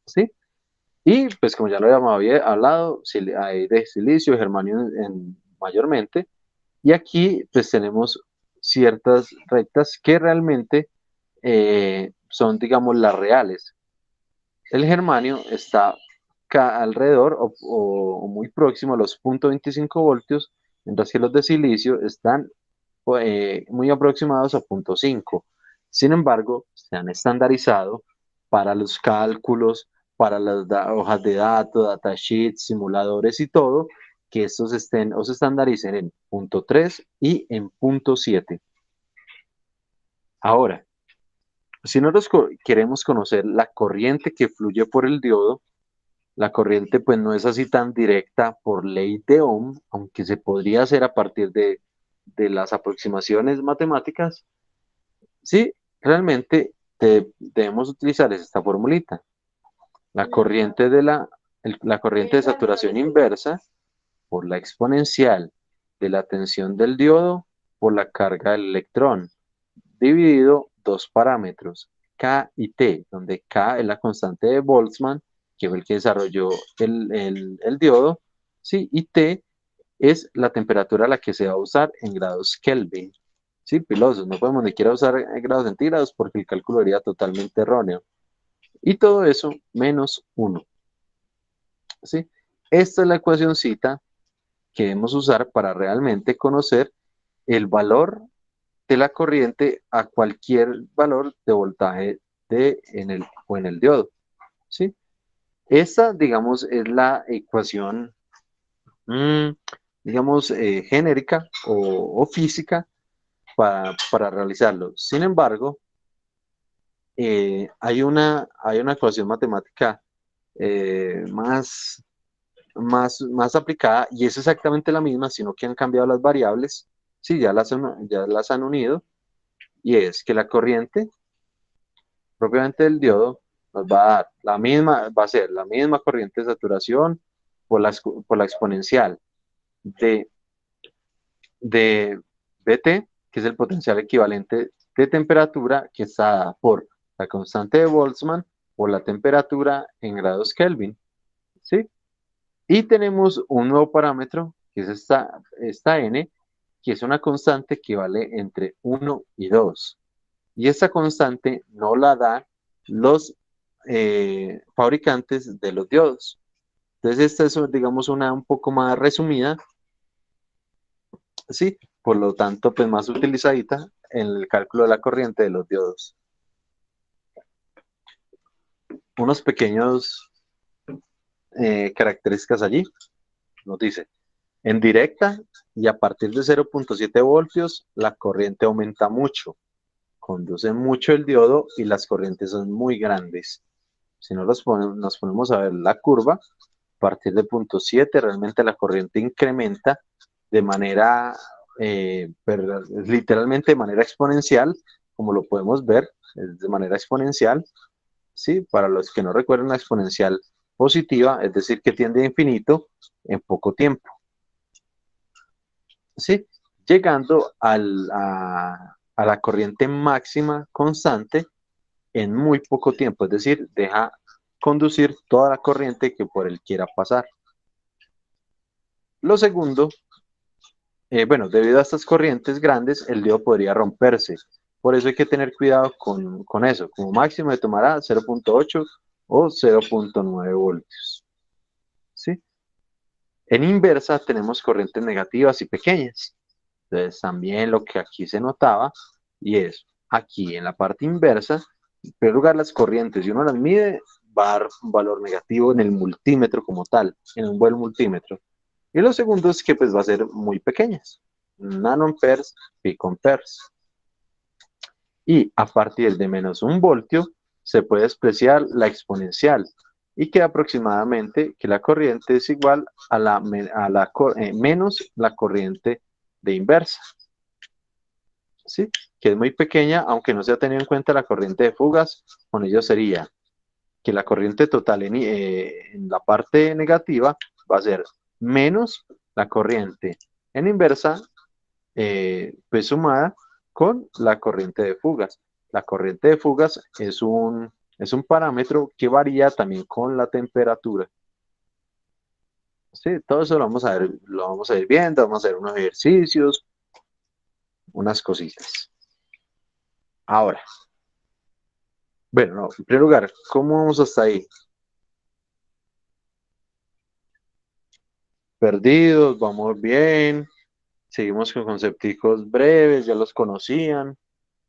¿Sí? Y pues como ya lo habíamos hablado, hay de silicio, germanio mayormente. Y aquí pues tenemos ciertas rectas que realmente son, digamos, las reales. El germanio está alrededor o muy próximo a los 0.25 voltios, mientras que los de silicio están muy aproximados a 0.5. Sin embargo, se han estandarizado para los cálculos, para las hojas de datos, datasheets, simuladores y todo, que estos estén o se estandaricen en 0.3 y en 0.7. Ahora, si nosotros queremos conocer la corriente que fluye por el diodo, la corriente pues no es así tan directa por ley de Ohm, aunque se podría hacer a partir de las aproximaciones matemáticas. Sí, realmente debemos utilizar esta formulita. La corriente la corriente de saturación inversa por la exponencial de la tensión del diodo por la carga del electrón, dividido dos parámetros, K y T, donde K es la constante de Boltzmann, que fue el que desarrolló el diodo, ¿sí? Y T es la temperatura a la que se va a usar en grados Kelvin. Sí, pilosos, no podemos ni siquiera usar en grados centígrados porque el cálculo sería totalmente erróneo. Y todo eso menos 1. ¿Sí? Esta es la ecuacióncita que debemos usar para realmente conocer el valor de la corriente a cualquier valor de voltaje o en el diodo. ¿Sí? Esta, digamos, es la ecuación, digamos, genérica o física para realizarlo. Sin embargo, hay una ecuación matemática más aplicada y es exactamente la misma, sino que han cambiado las variables, sí, ya las han unido, y es que la corriente propiamente del diodo nos va a dar va a ser la misma corriente de saturación por la exponencial de, de BT, que es el potencial equivalente de temperatura que está dada por la constante de Boltzmann por la temperatura en grados Kelvin, ¿sí? Y tenemos un nuevo parámetro, que es esta N, que es una constante que vale entre 1 y 2. Y esta constante no la dan los fabricantes de los diodos. Entonces, esta es, digamos, una un poco más resumida, ¿sí? Por lo tanto, pues más utilizadita en el cálculo de la corriente de los diodos. Unos pequeños características allí. Nos dice, en directa y a partir de 0.7 voltios, la corriente aumenta mucho, conduce mucho el diodo y las corrientes son muy grandes. Si no nos ponemos a ver la curva, a partir de 0.7 realmente la corriente incrementa de manera pero es literalmente de manera exponencial, como lo podemos ver, es de manera exponencial, ¿sí? Para los que no recuerdan, una exponencial positiva, es decir, que tiende a infinito en poco tiempo, ¿sí? Llegando a la corriente máxima constante en muy poco tiempo, es decir, deja conducir toda la corriente que por él quiera pasar. Lo segundo, bueno, debido a estas corrientes grandes, el diodo podría romperse. Por eso hay que tener cuidado con eso. Como máximo de tomará 0.8 o 0.9 voltios. ¿Sí? En inversa tenemos corrientes negativas y pequeñas. Entonces también lo que aquí se notaba, y es aquí en la parte inversa, en primer lugar las corrientes, si uno las mide, va a dar un valor negativo en el multímetro como tal, en un buen multímetro. Y lo segundo es que pues va a ser muy pequeñas, nanoamperes, picoamperes. Y a partir de menos un voltio se puede despreciar la exponencial y queda aproximadamente que la corriente es igual a menos la corriente de inversa. ¿Sí? Que es muy pequeña, aunque no se ha tenido en cuenta la corriente de fugas, con ello sería que la corriente total en la parte negativa va a ser menos la corriente en inversa, pues sumada con la corriente de fugas. La corriente de fugas es un parámetro que varía también con la temperatura. Sí, todo eso lo vamos a ir viendo, vamos a hacer unos ejercicios, unas cositas. Ahora, bueno, no, en primer lugar, ¿cómo vamos hasta ahí? Perdidos, vamos bien, seguimos con concepticos breves, ya los conocían,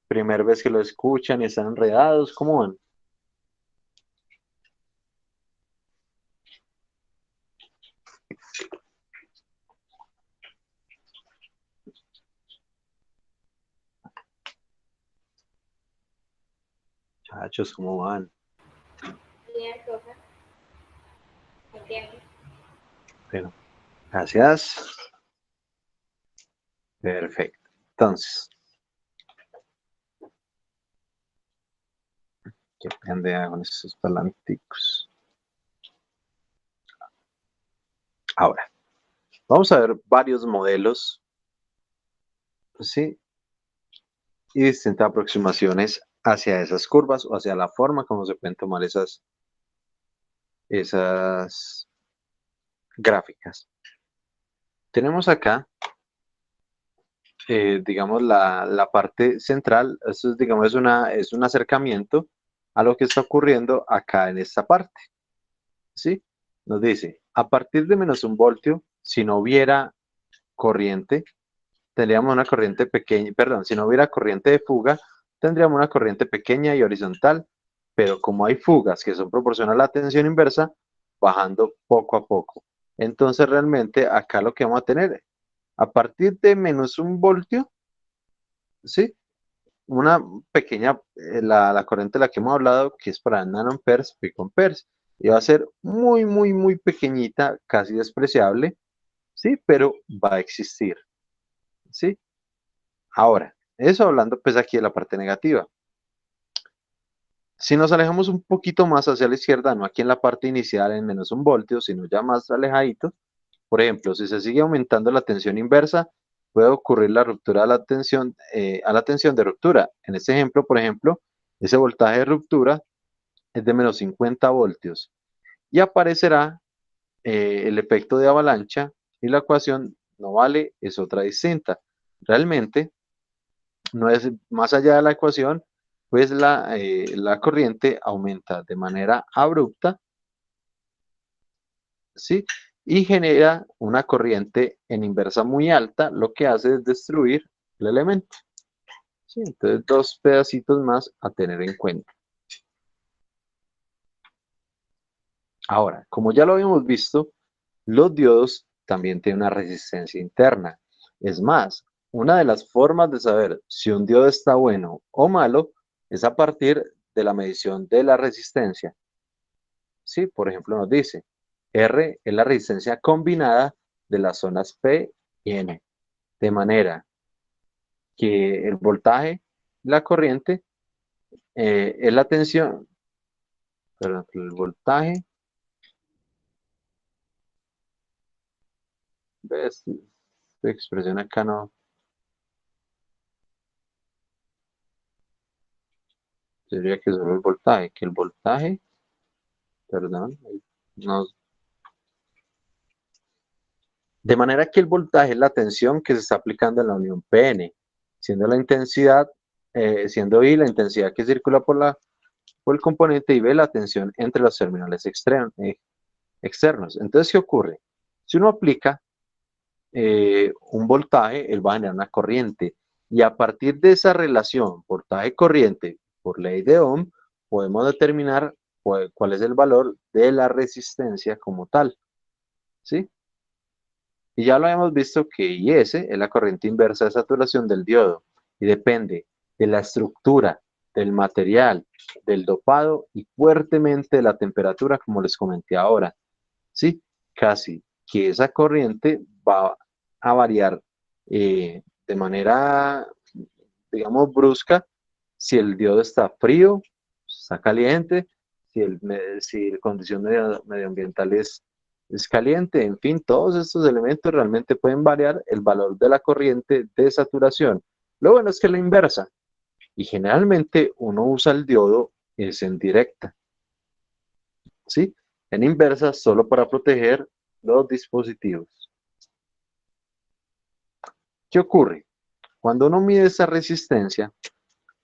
primera vez que lo escuchan y están enredados, ¿cómo van? Muchachos, ¿cómo van? Bien, profe. Entiendo. Bueno, gracias. Perfecto. Entonces, ¿qué pendeja con estos palanticos? Ahora, vamos a ver varios modelos, ¿sí? Y distintas aproximaciones hacia esas curvas o hacia la forma como se pueden tomar esas gráficas. Tenemos acá, digamos, la parte central, esto es, digamos, es un acercamiento a lo que está ocurriendo acá en esta parte, ¿sí? Nos dice, a partir de menos un voltio, si no hubiera corriente, tendríamos una corriente pequeña, perdón, si no hubiera corriente de fuga, tendríamos una corriente pequeña y horizontal, pero como hay fugas que son proporcionales a la tensión inversa, bajando poco a poco. Entonces realmente acá lo que vamos a tener, a partir de menos un voltio, ¿sí? Una pequeña, la corriente de la que hemos hablado, que es para nanoamperes, picoamperes, y va a ser muy, muy, muy pequeñita, casi despreciable, ¿sí? Pero va a existir, ¿sí? Ahora, eso hablando pues aquí de la parte negativa. Si nos alejamos un poquito más hacia la izquierda, no aquí en la parte inicial en menos un voltio, sino ya más alejadito, por ejemplo, si se sigue aumentando la tensión inversa, puede ocurrir la ruptura a la tensión de ruptura. En este ejemplo, por ejemplo, ese voltaje de ruptura es de menos 50 voltios y aparecerá el efecto de avalancha y la ecuación no vale, es otra distinta. Realmente, no es más allá de la ecuación, pues la corriente aumenta de manera abrupta, ¿sí? Y genera una corriente en inversa muy alta, lo que hace es destruir el elemento. ¿Sí? Entonces, dos pedacitos más a tener en cuenta. Ahora, como ya lo habíamos visto, los diodos también tienen una resistencia interna. Es más, una de las formas de saber si un diodo está bueno o malo es a partir de la medición de la resistencia. Sí, por ejemplo, nos dice, R es la resistencia combinada de las zonas P y N. De manera que el voltaje, la corriente, es la tensión, perdón, el voltaje, ¿ves? Esta expresión acá no, sería que solo el voltaje, que el voltaje, perdón, no, de manera que el voltaje es la tensión que se está aplicando en la unión PN, siendo la intensidad, siendo I la intensidad que circula por el componente y B la tensión entre los terminales externos. Entonces, ¿qué ocurre? Si uno aplica un voltaje, él va a generar una corriente. Y a partir de esa relación voltaje-corriente por ley de Ohm, podemos determinar cuál es el valor de la resistencia como tal. ¿Sí? Y ya lo hemos visto que IS es la corriente inversa de saturación del diodo y depende de la estructura, del material, del dopado y fuertemente de la temperatura, como les comenté ahora. ¿Sí? Casi que esa corriente va a variar de manera, digamos, brusca si el diodo está frío, está caliente, si la condición medioambiental es caliente, en fin, todos estos elementos realmente pueden variar el valor de la corriente de saturación. Lo bueno es que es la inversa, y generalmente uno usa el diodo es en directa, ¿sí? En inversa solo para proteger los dispositivos. ¿Qué ocurre? Cuando uno mide esa resistencia,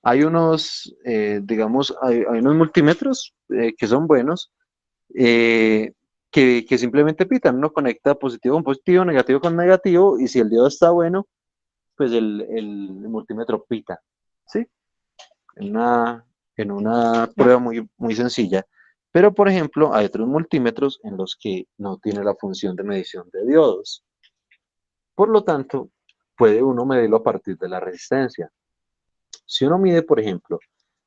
hay unos, digamos, hay unos multímetros que son buenos, que simplemente pitan. Uno conecta positivo con positivo, negativo con negativo, y si el diodo está bueno, pues el multímetro pita, ¿sí? En una prueba muy, muy sencilla. Pero, por ejemplo, hay otros multímetros en los que no tiene la función de medición de diodos. Por lo tanto, puede uno medirlo a partir de la resistencia. Si uno mide, por ejemplo,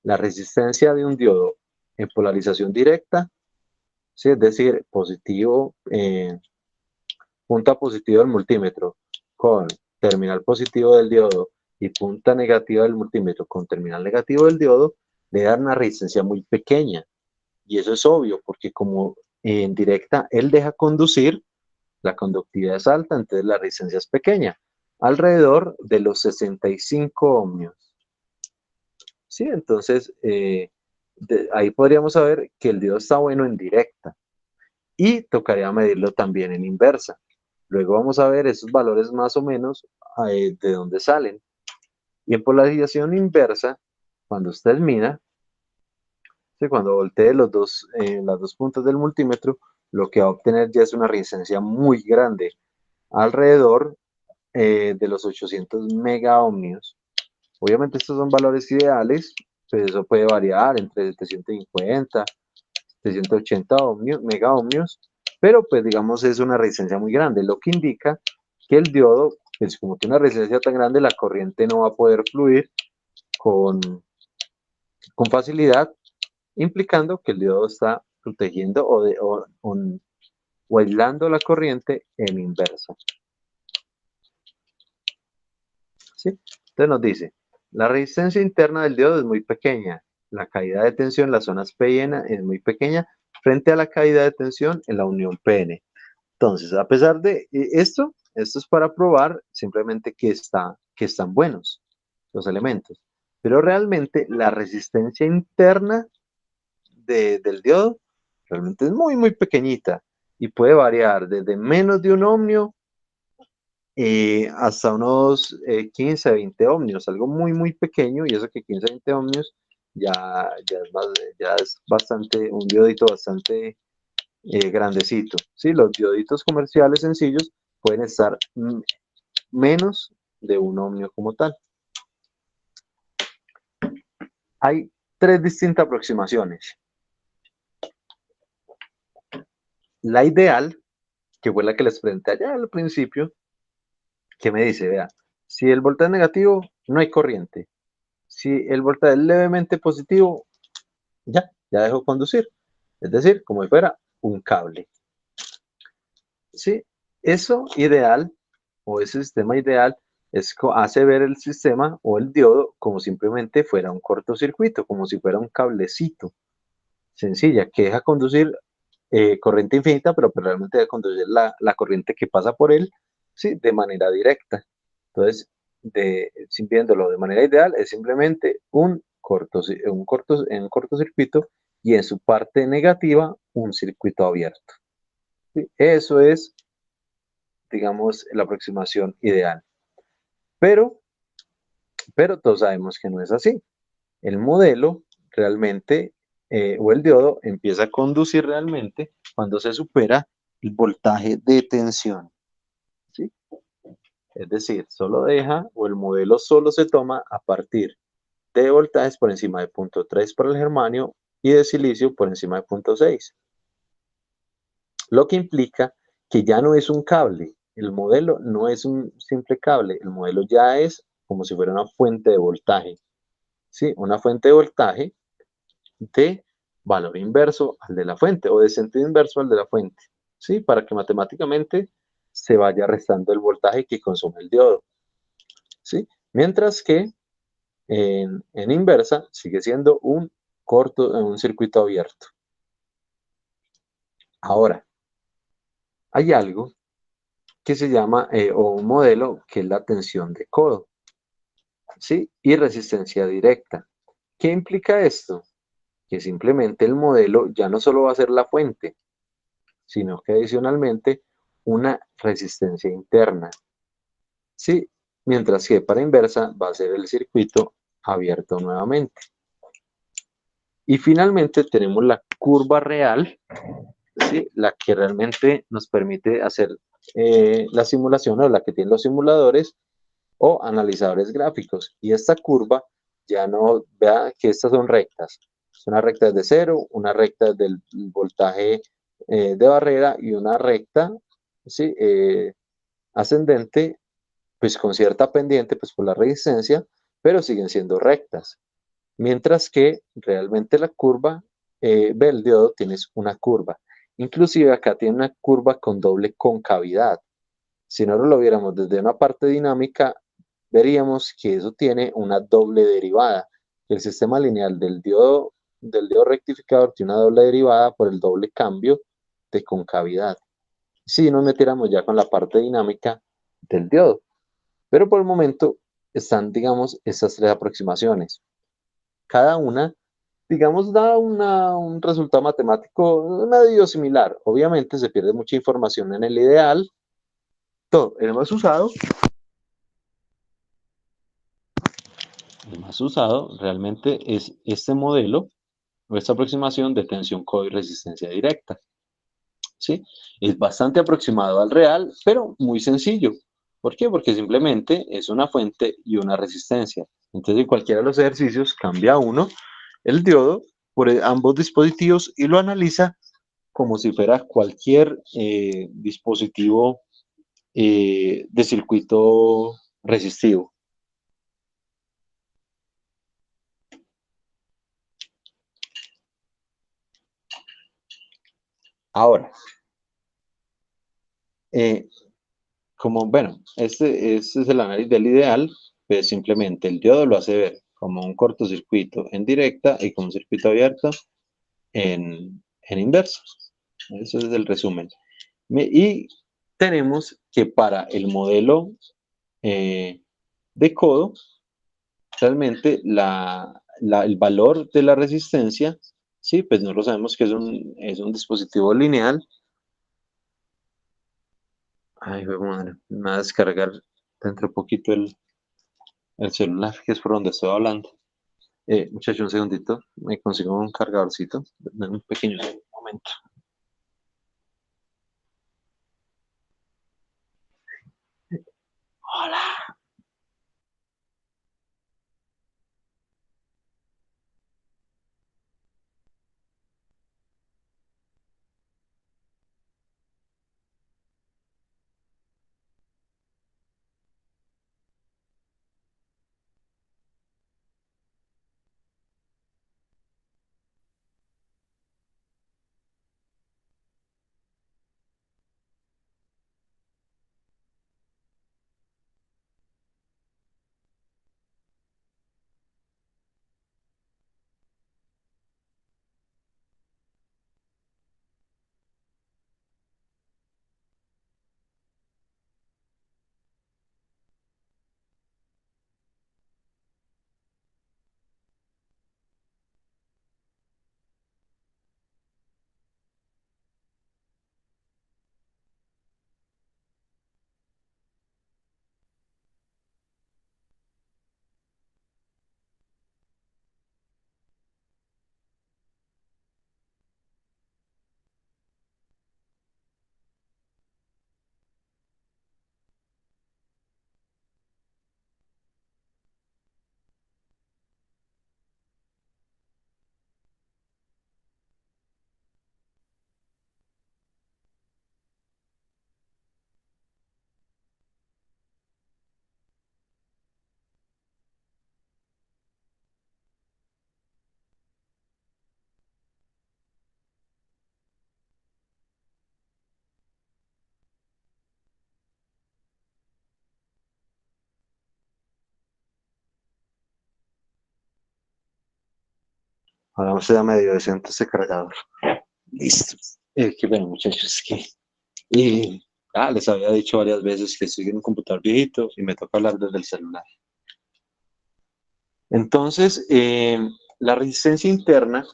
la resistencia de un diodo en polarización directa, ¿sí? Es decir, positivo, punta positiva del multímetro con terminal positivo del diodo y punta negativa del multímetro con terminal negativo del diodo, le dan una resistencia muy pequeña. Y eso es obvio, porque como en directa él deja conducir, la conductividad es alta, entonces la resistencia es pequeña, alrededor de los 65 ohmios. Sí, entonces ahí podríamos saber que el diodo está bueno en directa y tocaría medirlo también en inversa. Luego vamos a ver esos valores más o menos de dónde salen. Y en polarización inversa, cuando usted mida, ¿sí? Cuando voltee las dos puntas del multímetro, lo que va a obtener ya es una resistencia muy grande, alrededor de los 800 megaohmios. Obviamente estos son valores ideales, pues eso puede variar entre 750, 780 megaohmios, pero pues digamos es una resistencia muy grande, lo que indica que el diodo, pues como tiene una resistencia tan grande, la corriente no va a poder fluir con facilidad, implicando que el diodo está protegiendo o aislando la corriente en inversa. ¿Sí? Entonces nos dice, la resistencia interna del diodo es muy pequeña, la caída de tensión en las zonas P y N es muy pequeña frente a la caída de tensión en la unión PN. Entonces, a pesar de esto es para probar simplemente que están buenos los elementos. Pero realmente la resistencia interna del diodo realmente es muy, muy pequeñita y puede variar desde menos de un ohmio hasta unos 15 a 20 ohmios, algo muy, muy pequeño, y eso que 15 a 20 ohmios ya es bastante, un diodito bastante grandecito. ¿Sí? Los dioditos comerciales sencillos pueden estar menos de un ohmio como tal. Hay tres distintas aproximaciones. La ideal, que fue la que les presenté allá al principio, que me dice, vea, si el voltaje es negativo, no hay corriente. Si el voltaje es levemente positivo, ya dejó conducir. Es decir, como si fuera un cable. ¿Sí? Eso ideal, o ese sistema ideal, Hace ver el sistema o el diodo como simplemente fuera un cortocircuito, como si fuera un cablecito sencilla, que deja conducir corriente infinita, pero pues realmente deja conducir la corriente que pasa por él, ¿sí? De manera directa. Entonces, viéndolo de manera ideal, es simplemente un cortocircuito y en su parte negativa un circuito abierto. ¿Sí? Eso es, digamos, la aproximación ideal. Pero, pero todos sabemos que no es así. El modelo realmente, o el diodo, empieza a conducir realmente cuando se supera el voltaje de tensión. ¿Sí? Es decir, solo deja, o el modelo solo se toma a partir de voltajes por encima de 0.3 para el germanio y de silicio por encima de 0.6. Lo que implica que ya no es un cable. El modelo no es un simple cable. El modelo ya es como si fuera una fuente de voltaje. ¿Sí? Una fuente de voltaje de valor inverso al de la fuente o de sentido inverso al de la fuente, ¿sí? Para que matemáticamente se vaya restando el voltaje que consume el diodo, ¿sí? Mientras que en inversa sigue siendo un circuito abierto. Ahora, hay algo que se llama, o un modelo, que es la tensión de codo, ¿sí? Y resistencia directa. ¿Qué implica esto? Que simplemente el modelo ya no solo va a ser la fuente, sino que adicionalmente una resistencia interna. ¿Sí? Mientras que para inversa va a ser el circuito abierto nuevamente. Y finalmente tenemos la curva real, ¿sí? La que realmente nos permite hacer la simulación, o la que tienen los simuladores o analizadores gráficos. Y esta curva ya no, vea que estas son rectas. Una recta desde cero, una recta del voltaje de barrera y una recta, ¿sí? Ascendente, pues con cierta pendiente, pues por la resistencia, pero siguen siendo rectas. Mientras que realmente la curva, ve el diodo, tienes una curva. Inclusive acá tiene una curva con doble concavidad. Si no lo viéramos desde una parte dinámica, veríamos que eso tiene una doble derivada. El sistema lineal del diodo rectificador tiene una doble derivada por el doble cambio de concavidad. Si nos metiéramos ya con la parte dinámica del diodo. Pero por el momento están, digamos, estas tres aproximaciones. Cada una, digamos, da un resultado matemático medio similar. Obviamente se pierde mucha información en el ideal. Todo, el más usado realmente es este modelo o esta aproximación de tensión codo y resistencia directa. ¿Sí? Es bastante aproximado al real, pero muy sencillo. ¿Por qué? Porque simplemente es una fuente y una resistencia. Entonces, en cualquiera de los ejercicios cambia uno el diodo por ambos dispositivos y lo analiza como si fuera cualquier dispositivo de circuito resistivo. Ahora, eh, bueno, este es el análisis del ideal, pues simplemente el diodo lo hace ver como un cortocircuito en directa y como un circuito abierto en inverso. Eso es el resumen. Y tenemos que para el modelo de codo, realmente el valor de la resistencia, sí, pues no lo sabemos, que es un dispositivo lineal. Ay, madre, me va a descargar dentro de poquito el celular, que es por donde estoy hablando. Muchacho, un segundito, me consigo un cargadorcito, dame un pequeño momento. Hola. Ahora se da medio decente este cargador. Listo. Qué bueno, muchachos, es que les había dicho varias veces que estoy en un computador viejito y me toca hablar desde el celular. Entonces, la resistencia interna,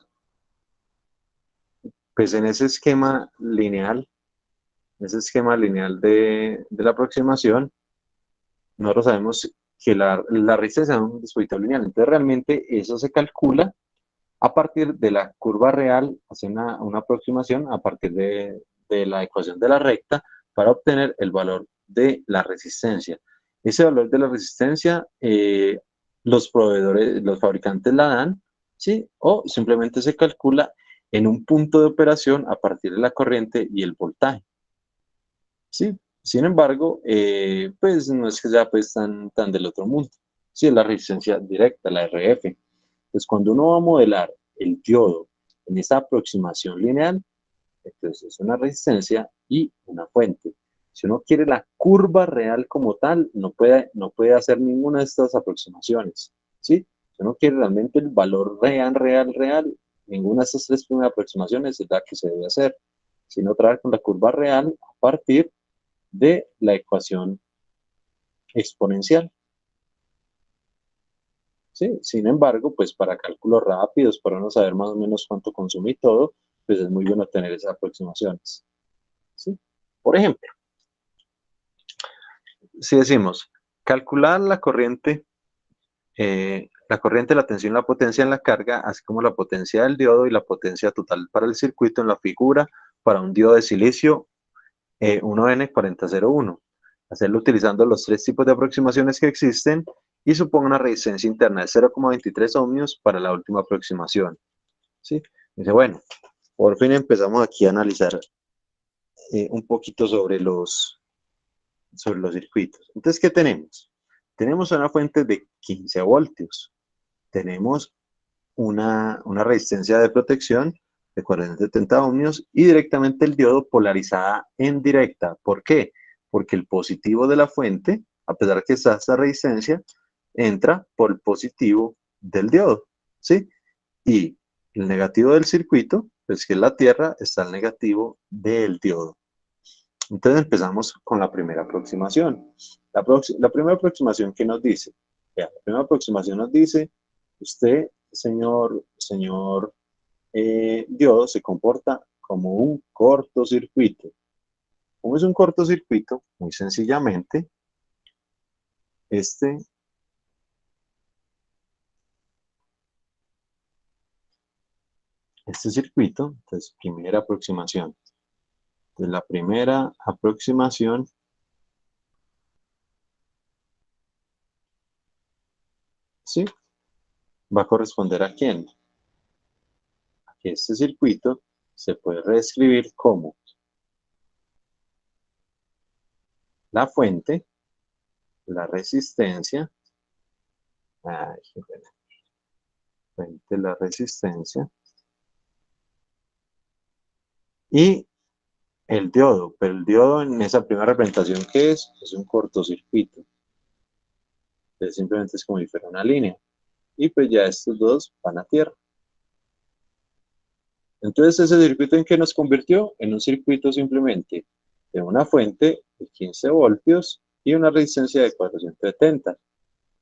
pues en ese esquema lineal de la aproximación, nosotros sabemos que la resistencia es un dispositivo lineal. Entonces, realmente eso se calcula a partir de la curva real, hace una aproximación a partir de la ecuación de la recta para obtener el valor de la resistencia. Ese valor de la resistencia, los proveedores, los fabricantes la dan, ¿sí? O simplemente se calcula en un punto de operación a partir de la corriente y el voltaje, ¿sí? Sin embargo, pues no es que sea pues tan del otro mundo. Sí, es la resistencia directa, la RF. Entonces, cuando uno va a modelar el diodo en esta aproximación lineal, entonces es una resistencia y una fuente. Si uno quiere la curva real como tal, no puede hacer ninguna de estas aproximaciones, ¿sí? Si uno quiere realmente el valor real, ninguna de estas tres primeras aproximaciones es la que se debe hacer, sino trabajar con la curva real a partir de la ecuación exponencial. ¿Sí? Sin embargo, pues para cálculos rápidos, para uno saber más o menos cuánto consume y todo, pues es muy bueno tener esas aproximaciones. ¿Sí? Por ejemplo, si decimos calcular la corriente, la tensión, la potencia en la carga, así como la potencia del diodo y la potencia total para el circuito en la figura para un diodo de silicio 1N4001. Hacerlo utilizando los tres tipos de aproximaciones que existen y suponga una resistencia interna de 0,23 ohmios para la última aproximación. ¿Sí? Dice, bueno, por fin empezamos aquí a analizar un poquito sobre los circuitos. Entonces, ¿qué tenemos? Tenemos una fuente de 15 voltios. Tenemos una resistencia de protección de 470 ohmios y directamente el diodo polarizada en directa. ¿Por qué? Porque el positivo de la fuente, a pesar de que está esta resistencia, entra por el positivo del diodo, ¿sí? Y el negativo del circuito, pues que es la tierra, está el negativo del diodo. Entonces empezamos con la primera aproximación. La primera aproximación que nos dice, la primera aproximación nos dice, usted, señor diodo, se comporta como un cortocircuito. ¿Cómo es un cortocircuito? Muy sencillamente, este circuito, entonces, primera aproximación. Entonces, la primera aproximación ¿sí? Va a corresponder a quién. A que este circuito se puede reescribir como la fuente, la resistencia, fuente, la resistencia, y el diodo. Pero el diodo en esa primera representación, ¿qué es? Es un cortocircuito. Entonces simplemente es como si fuera una línea. Y pues ya estos dos van a tierra. Entonces ese circuito, ¿en qué nos convirtió? En un circuito simplemente de una fuente de 15 voltios y una resistencia de 470.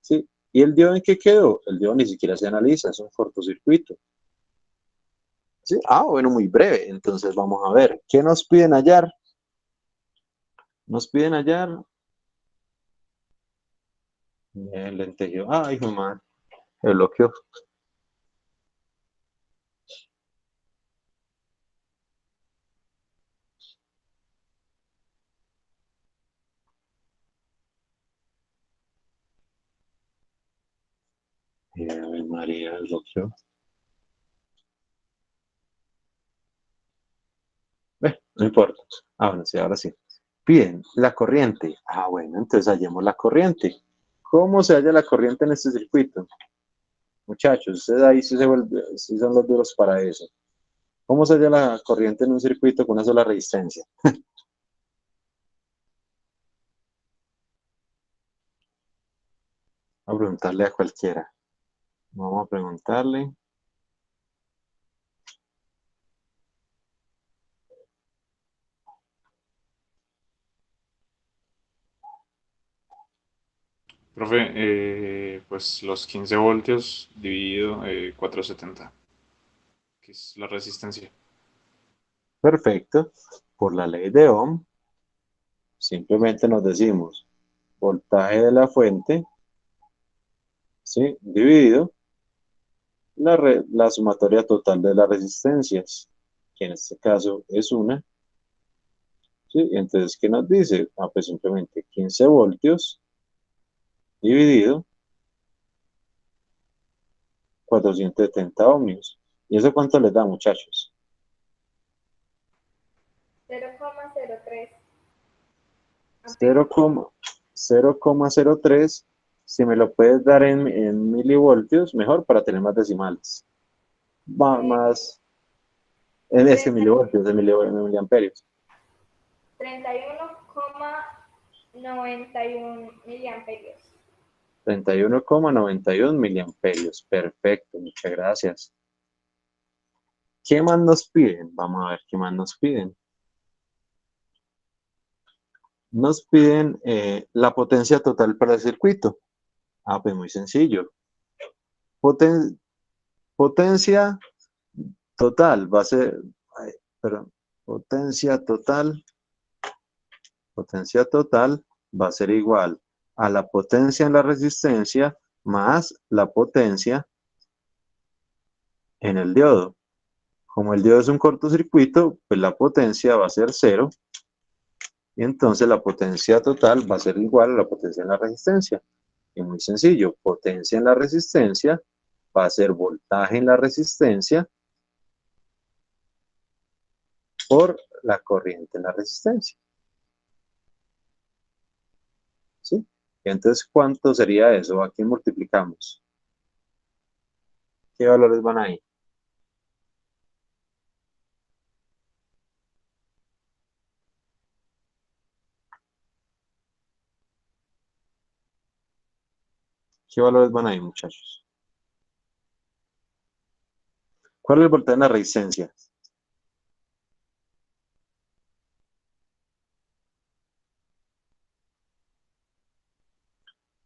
¿Sí? ¿Y el diodo en qué quedó? El diodo ni siquiera se analiza, es un cortocircuito. ¿Sí? Bueno, muy breve. Entonces vamos a ver, ¿qué nos piden hallar? Nos piden hallar el lentejo. Hijo de madre, el bloqueo. María, el bloqueo. No importa. Bueno, sí, ahora sí. Piden la corriente. Bueno, entonces hallemos la corriente. ¿Cómo se halla la corriente en este circuito? Muchachos, ustedes ahí sí son los duros para eso. ¿Cómo se halla la corriente en un circuito con una sola resistencia? A preguntarle a cualquiera. Vamos a preguntarle Profe, pues los 15 voltios dividido 470, que es la resistencia. Perfecto. Por la ley de Ohm, simplemente nos decimos voltaje de la fuente, ¿sí? Dividido la sumatoria total de las resistencias, que en este caso es una, ¿sí? Entonces, ¿qué nos dice? Ah, pues simplemente 15 voltios dividido 470 ohmios. ¿Y eso cuánto les da, muchachos? 0,03 amperes. 0,03. Si me lo puedes dar en milivoltios, mejor para tener más decimales. Eh, Más, en ese 30 milivoltios, de miliamperios. 31,91 miliamperios. 31,91 miliamperios. Perfecto, muchas gracias. ¿Qué más nos piden? Vamos a ver qué más nos piden. Nos piden la potencia total para el circuito. Ah, pues muy sencillo. Potencia total va a ser, perdón, potencia total va a ser igual a la potencia en la resistencia más la potencia en el diodo. Como el diodo es un cortocircuito, pues la potencia va a ser cero, y entonces la potencia total va a ser igual a la potencia en la resistencia. Y muy sencillo, potencia en la resistencia va a ser voltaje en la resistencia por la corriente en la resistencia. ¿Sí? Entonces, ¿cuánto sería eso? ¿A quién multiplicamos? ¿Qué valores van ahí? ¿Qué valores van ahí, muchachos? ¿Cuál es el voltaje en la resistencia?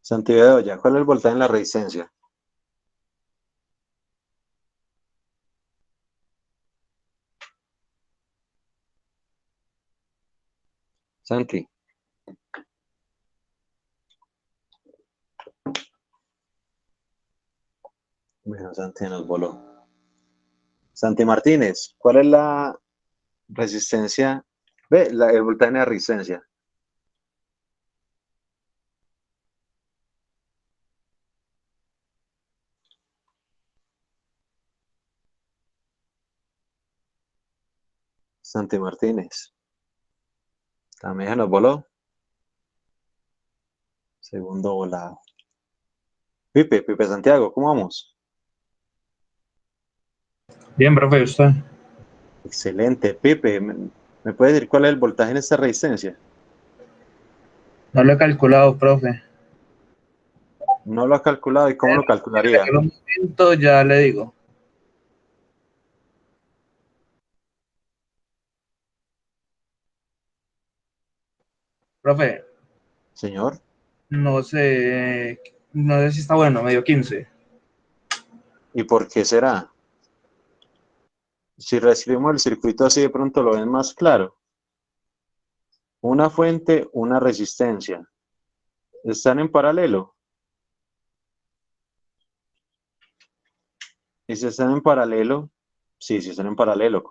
Santiago, ya, ¿cuál es el voltaje en la resistencia? Santi. Bueno, Santi nos voló. Santi Martínez, ¿cuál es la resistencia? Ve, el voltaje en la resistencia. Santi Martínez. También se nos voló. Segundo volado. Pipe Santiago, ¿cómo vamos? Bien, profe, usted. Excelente. Pipe, ¿me puede decir cuál es el voltaje en esta resistencia? No lo he calculado, profe. No lo ha calculado, ¿y cómo lo calcularía? En un momento ya le digo. Profe, Señor. no sé si está bueno, medio 15. ¿Y por qué será? Si reescribimos el circuito así, de pronto lo ven más claro. Una fuente, una resistencia. ¿Están en paralelo? Y si están en paralelo, sí, si están en paralelo,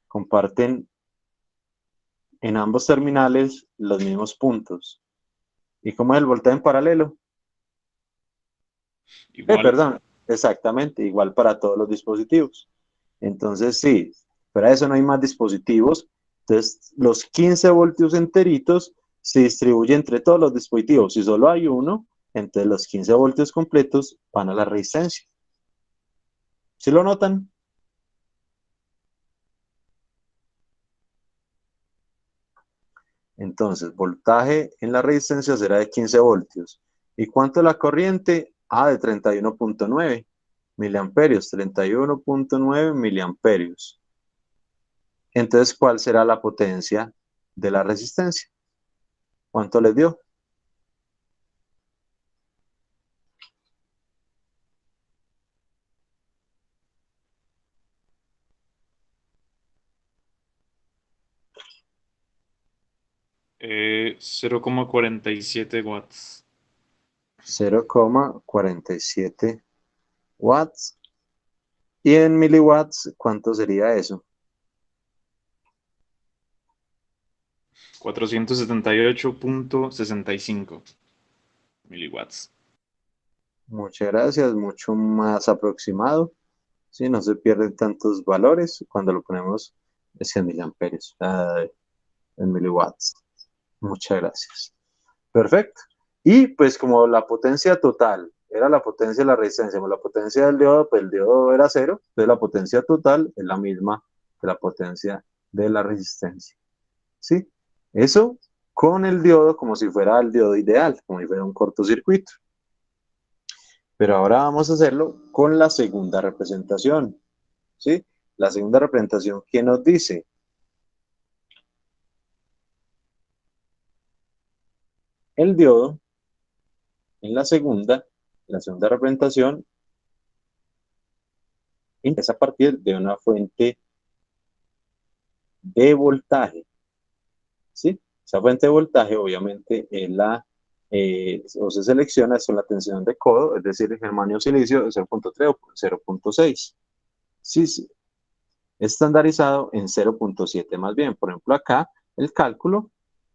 comparten en ambos terminales los mismos puntos. ¿Y cómo es el voltaje en paralelo? Igual. Perdón, exactamente, igual para todos los dispositivos. Entonces, sí, para eso no hay más dispositivos. Entonces, los 15 voltios enteritos se distribuyen entre todos los dispositivos. Si solo hay uno, entonces los 15 voltios completos van a la resistencia. ¿Sí lo notan? Entonces, voltaje en la resistencia será de 15 voltios. ¿Y cuánto es la corriente? Ah, de 31,9 miliamperios, 31,9 miliamperios. Entonces, ¿cuál será la potencia de la resistencia? ¿Cuánto les dio? 0,47 watts. 0,47 watts. ¿Y en miliwatts cuánto sería eso? 478,65 miliwatts. Muchas gracias, mucho más aproximado. Sí, no se pierden tantos valores cuando lo ponemos en 100 miliamperios, en miliwatts. Muchas gracias. Perfecto. Y pues como la potencia total era la potencia de la resistencia, como la potencia del diodo, pues el diodo era cero, entonces la potencia total es la misma que la potencia de la resistencia. ¿Sí? Eso con el diodo como si fuera el diodo ideal, como si fuera un cortocircuito. Pero ahora vamos a hacerlo con la segunda representación. ¿Sí? La segunda representación, ¿qué nos dice? El diodo, en la segunda representación, empieza a partir de una fuente de voltaje. ¿Sí? Esa fuente de voltaje, obviamente, es o se selecciona con la tensión de codo, es decir, el germanio silicio de 0.3 o 0.6. Sí, sí, estandarizado en 0.7 más bien. Por ejemplo, acá el cálculo,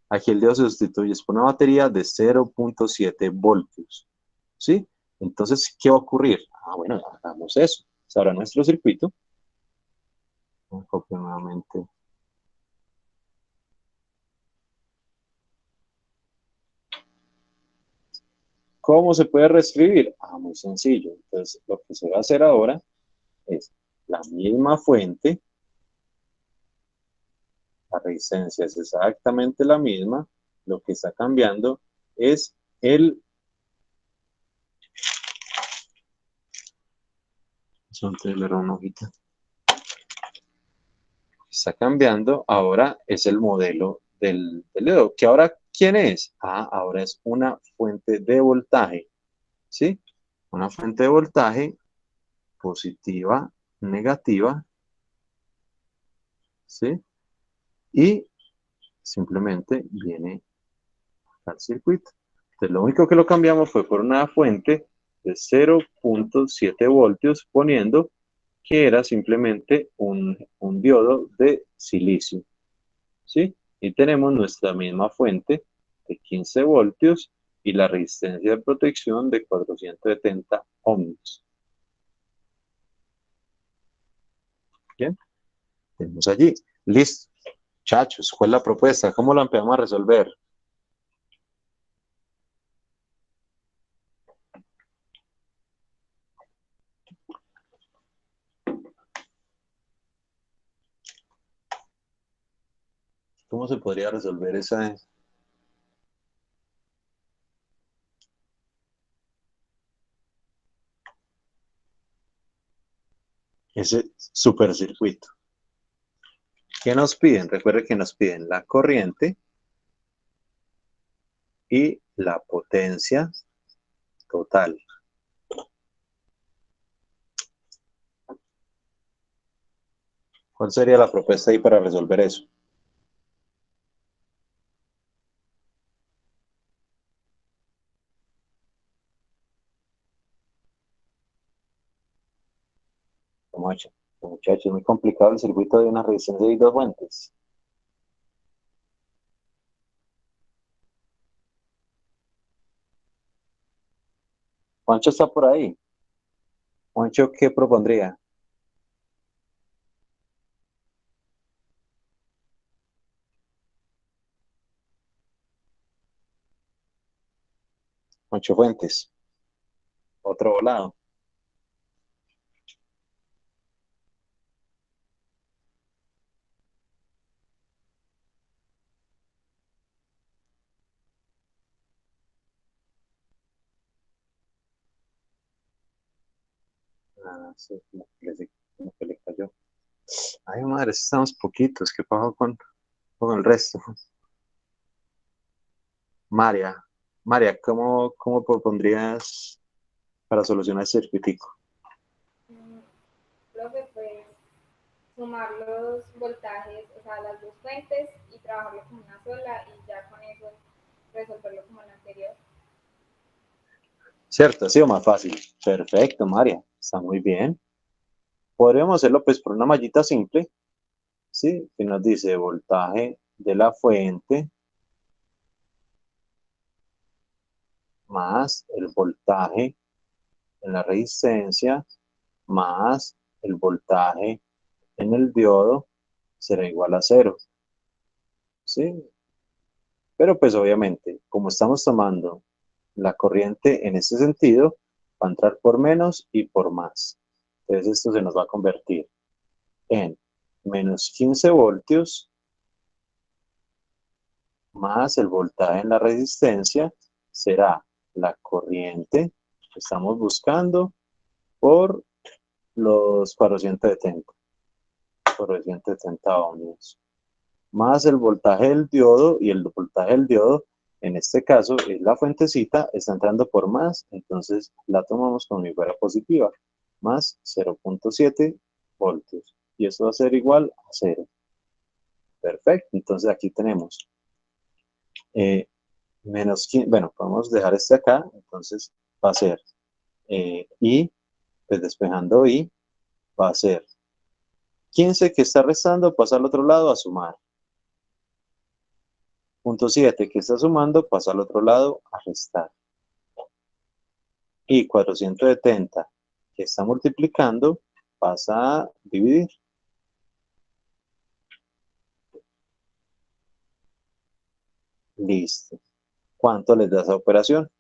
aquí el diodo se sustituye por una batería de 0.7 voltios. ¿Sí? Entonces, ¿qué va a ocurrir? Bueno, hagamos eso. Ahora nuestro circuito. Copio nuevamente. ¿Cómo se puede reescribir? Muy sencillo. Entonces, lo que se va a hacer ahora es la misma fuente, la resistencia es exactamente la misma, lo que está cambiando es una hojita. Está cambiando, ahora es el modelo del dedo. ¿Que ahora quién es? Ahora es una fuente de voltaje, ¿sí? Una fuente de voltaje positiva, negativa, ¿sí? Y simplemente viene al circuito. Entonces, lo único que lo cambiamos fue por una fuente de 0.7 voltios, poniendo que era simplemente un diodo de silicio. ¿Sí? Y tenemos nuestra misma fuente de 15 voltios y la resistencia de protección de 470 ohms. Bien, tenemos allí. Listo. Chachos, ¿cuál es la propuesta? ¿Cómo la empezamos a resolver? ¿Cómo se podría resolver ese supercircuito? ¿Qué nos piden? Recuerden que nos piden la corriente y la potencia total. ¿Cuál sería la propuesta ahí para resolver eso? Muchachos, es muy complicado el circuito de una resistencia de dos fuentes. Juancho está por ahí. Juancho, ¿qué propondría? Juancho Fuentes. Otro volado. Sí, como que le cayó. Ay, madre, estamos poquitos. ¿Qué pasó con el resto? María, ¿cómo propondrías para solucionar ese circuitico? Profe, pues sumar los voltajes, o sea, las dos fuentes y trabajarlo como una sola y ya con eso resolverlo como la anterior. ¿Cierto? Ha sido más fácil. Perfecto, María. Está muy bien. Podríamos hacerlo pues por una mallita simple, ¿sí? Que nos dice voltaje de la fuente más el voltaje en la resistencia más el voltaje en el diodo será igual a cero, ¿sí? Pero pues obviamente, como estamos tomando la corriente en ese sentido, va a entrar por menos y por más. Entonces esto se nos va a convertir en menos 15 voltios más el voltaje en la resistencia será la corriente que estamos buscando por los 470 ohmios, más el voltaje del diodo, y el voltaje del diodo, en este caso, es la fuentecita, está entrando por más, entonces la tomamos como si fuera positiva, más 0.7 voltios, y eso va a ser igual a 0. Perfecto, entonces aquí tenemos menos 15, bueno, podemos dejar este acá, entonces va a ser I, pues despejando I, va a ser 15 que está restando, pasa al otro lado a sumar. Punto 7 que está sumando, pasa al otro lado a restar. Y 470 que está multiplicando, pasa a dividir. Listo. ¿Cuánto les da esa operación?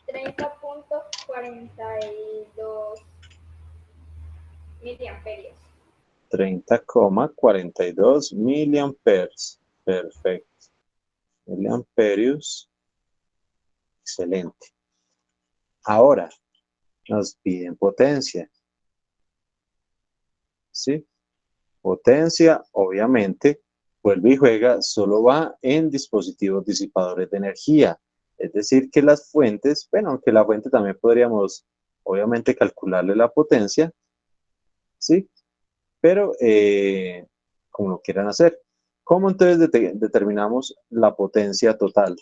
$30.42 miliamperios. 30,42 miliamperes. Perfecto. Miliamperios. Excelente. Ahora, nos piden potencia. ¿Sí? Potencia, obviamente, vuelve y juega, solo va en dispositivos disipadores de energía. Es decir, que las fuentes, bueno, aunque la fuente también podríamos, obviamente, calcularle la potencia, ¿sí? Pero, como lo quieran hacer. ¿Cómo entonces determinamos la potencia total?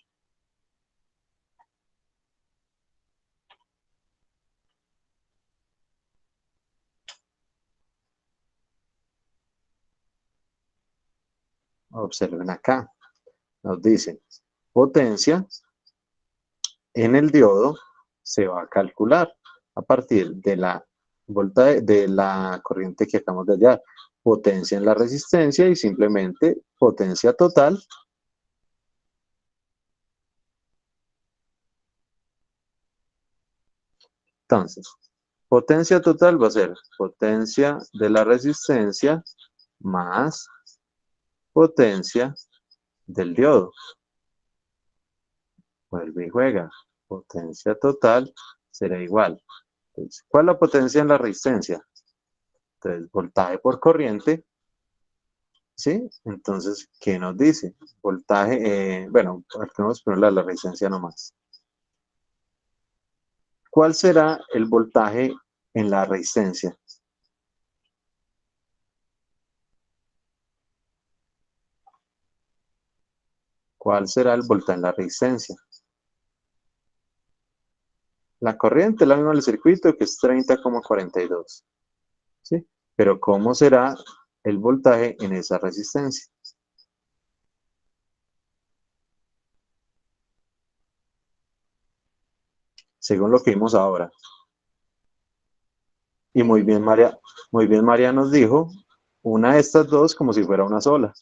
Observen acá. Nos dicen, potencia en el diodo se va a calcular a partir de la de la corriente que acabamos de hallar, potencia en la resistencia y simplemente potencia total. Entonces, potencia total va a ser potencia de la resistencia más potencia del diodo. Vuelve y juega. Potencia total será igual. Entonces, ¿cuál es la potencia en la resistencia? Entonces, voltaje por corriente. ¿Sí? Entonces, ¿qué nos dice? Voltaje, bueno, vamos a ponerle a la resistencia nomás. ¿Cuál será el voltaje en la resistencia? ¿Cuál será el voltaje en la resistencia? La corriente es la misma del circuito, que es 30,42. ¿Sí? Pero ¿cómo será el voltaje en esa resistencia? Según lo que vimos ahora. Y muy bien María nos dijo una de estas dos como si fuera una sola.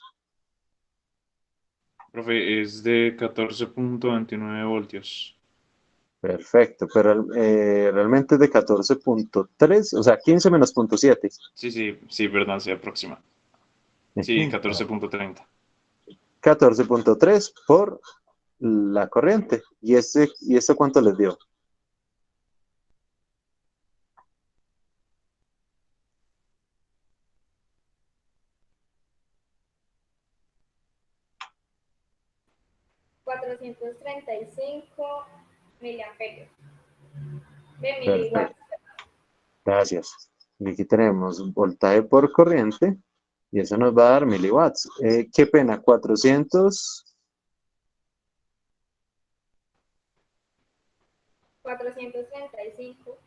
Profe, es de 14.29 voltios. Perfecto, pero realmente es de 14.3, o sea, 15 menos 0.7. Sí, perdón, se aproxima. Sí, 14.30. 14.3 por la corriente. ¿Y eso cuánto les dio? 435 miliamperios de Perfecto. miliwatts. Gracias. Y aquí tenemos voltaje por corriente y eso nos va a dar miliwatts. Qué pena, 435.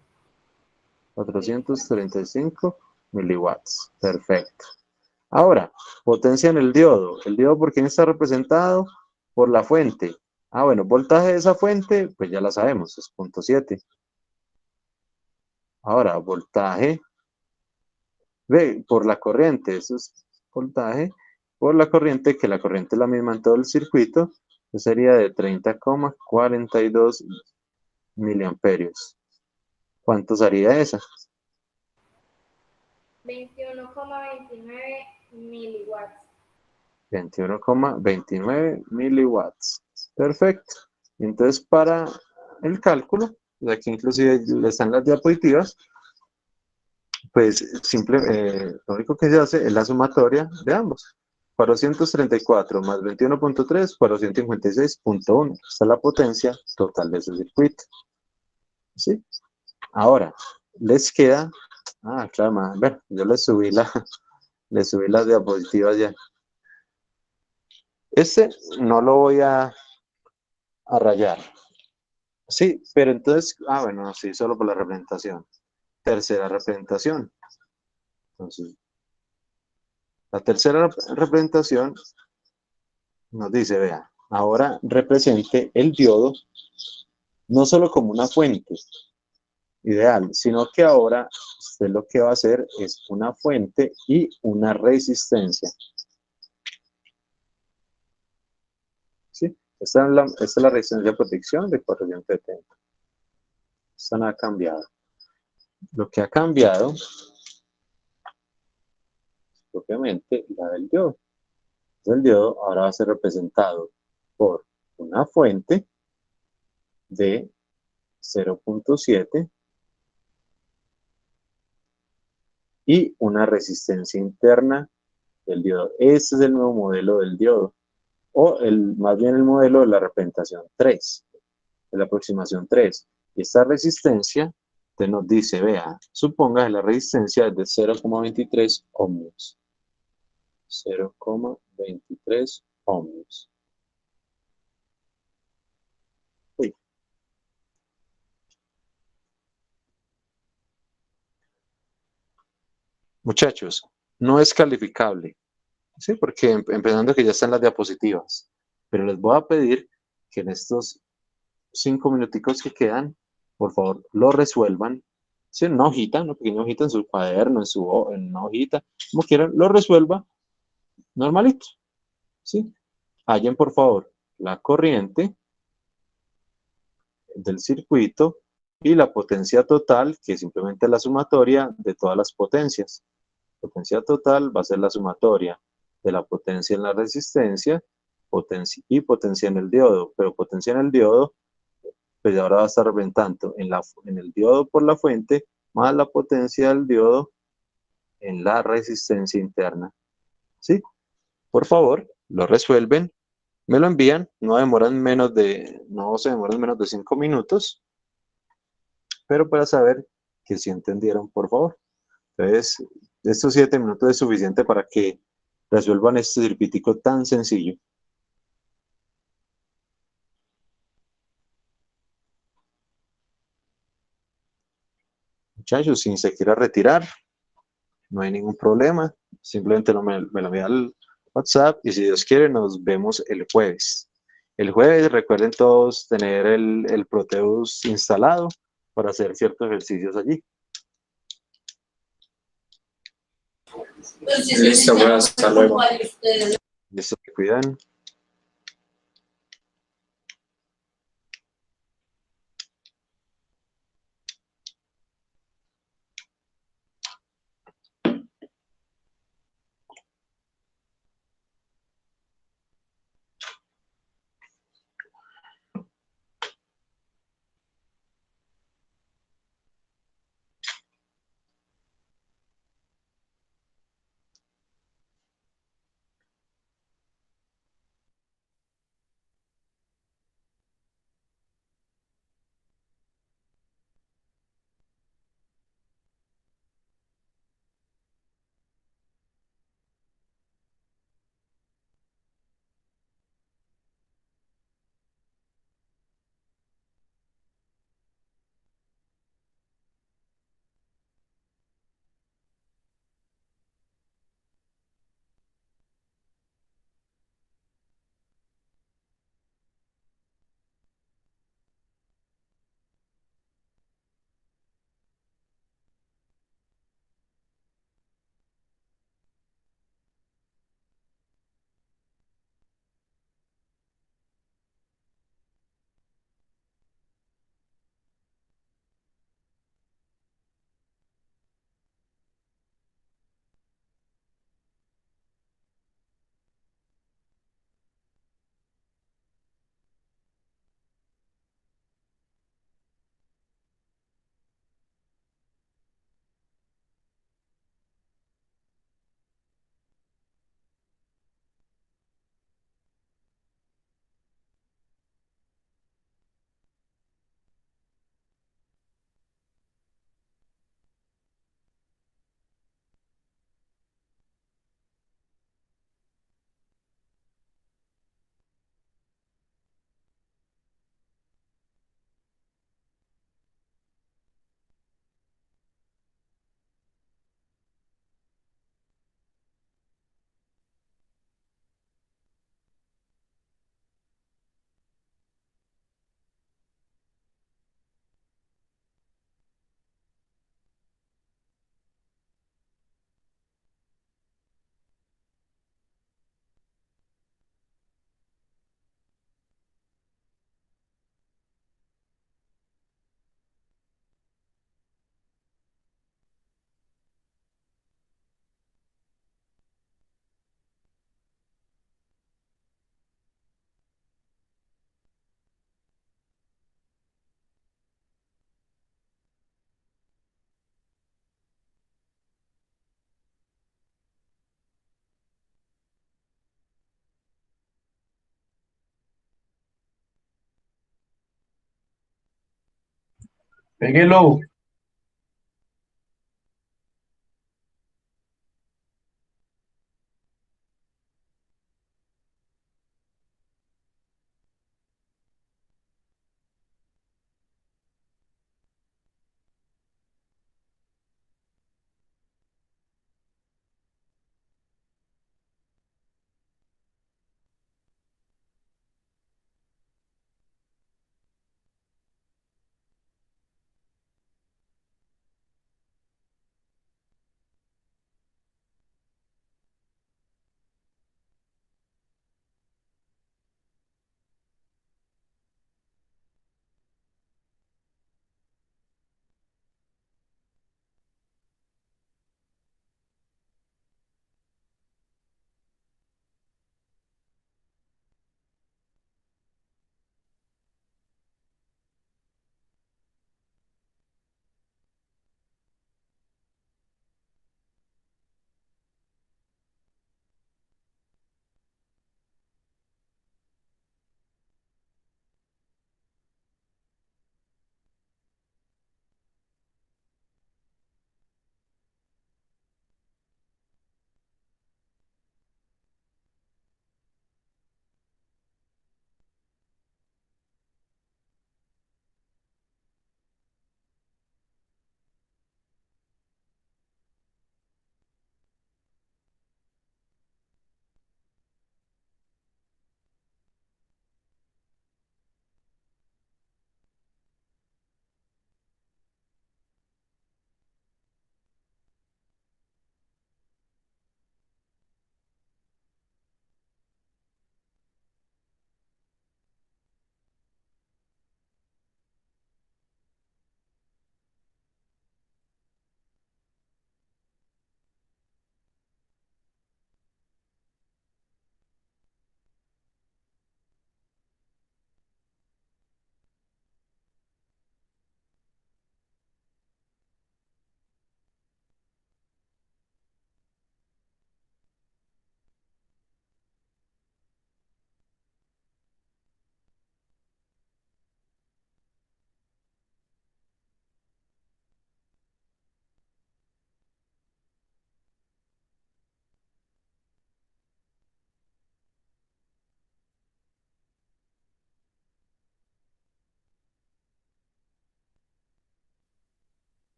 435 miliwatts. Perfecto. Ahora, potencia en el diodo. ¿El diodo por quién está representado? Por la fuente. Ah, bueno, voltaje de esa fuente, pues ya la sabemos, es 0.7. Ahora, voltaje por la corriente, eso es voltaje por la corriente, que la corriente es la misma en todo el circuito, eso sería de 30,42 miliamperios. ¿Cuánto sería esa? 21,29 miliwatts. 21,29 miliwatts. Perfecto. Entonces, para el cálculo, de aquí inclusive le están las diapositivas, pues lo único que se hace es la sumatoria de ambos. 434 más 21,3, 456,1. Esta es la potencia total de ese circuito. ¿Sí? Ahora, les queda... Ah, claro, bueno, yo le subí las diapositivas ya. Este no lo voy a rayar. Sí, pero entonces... Ah, bueno, sí, solo por la representación. Tercera representación. Entonces, la tercera representación nos dice, vea, ahora represente el diodo no solo como una fuente ideal, sino que ahora usted lo que va a hacer es una fuente y una resistencia. ¿Sí? Esta es la resistencia de protección de 470. Esta no ha cambiado. Lo que ha cambiado es propiamente la del diodo. El diodo ahora va a ser representado por una fuente de 0.7 y una resistencia interna del diodo. Este es el nuevo modelo del diodo, o más bien el modelo de la representación 3, de la aproximación 3. Y esta resistencia te nos dice, vea, suponga que la resistencia es de 0,23 ohmios. 0,23 ohmios. Uy. Muchachos, no es calificable. Sí, porque empezando que ya están las diapositivas. Pero les voy a pedir que en estos 5 minuticos que quedan, por favor, lo resuelvan. Sí, en una pequeña hojita en su cuaderno, en una hojita, como quieran, lo resuelva normalito. ¿Sí? Hallen, por favor, la corriente del circuito y la potencia total, que es simplemente la sumatoria de todas las potencias. Potencia total va a ser la sumatoria de la potencia en la resistencia y potencia en el diodo, pero potencia en el diodo, pues ahora va a estar representando en el diodo por la fuente más la potencia del diodo en la resistencia interna. ¿Sí? Por favor, lo resuelven, me lo envían, no se demoran menos de 5 minutos, pero para saber que sí entendieron, por favor. Entonces, estos 7 minutos es suficiente para que resuelvan este circuitico tan sencillo. Muchachos, si se quiera retirar, no hay ningún problema. Simplemente me lo envía al WhatsApp y si Dios quiere nos vemos el jueves. El jueves recuerden todos tener el Proteus instalado para hacer ciertos ejercicios allí. Listo, pues, hasta luego. Listo, se cuidan. Péguelo.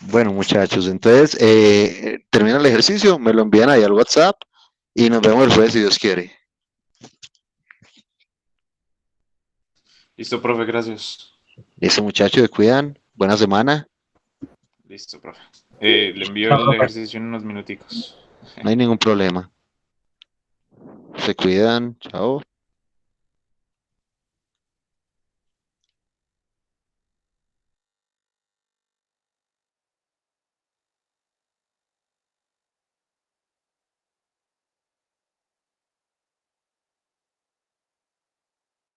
Bueno, muchachos, entonces termina el ejercicio, me lo envían ahí al WhatsApp y nos vemos el jueves si Dios quiere. Listo, profe, gracias. Listo, muchachos, se cuidan. Buena semana. Listo, profe. Le envío Chao, el profe. ejercicio en unos minuticos. No hay ningún problema. Se cuidan. Chao.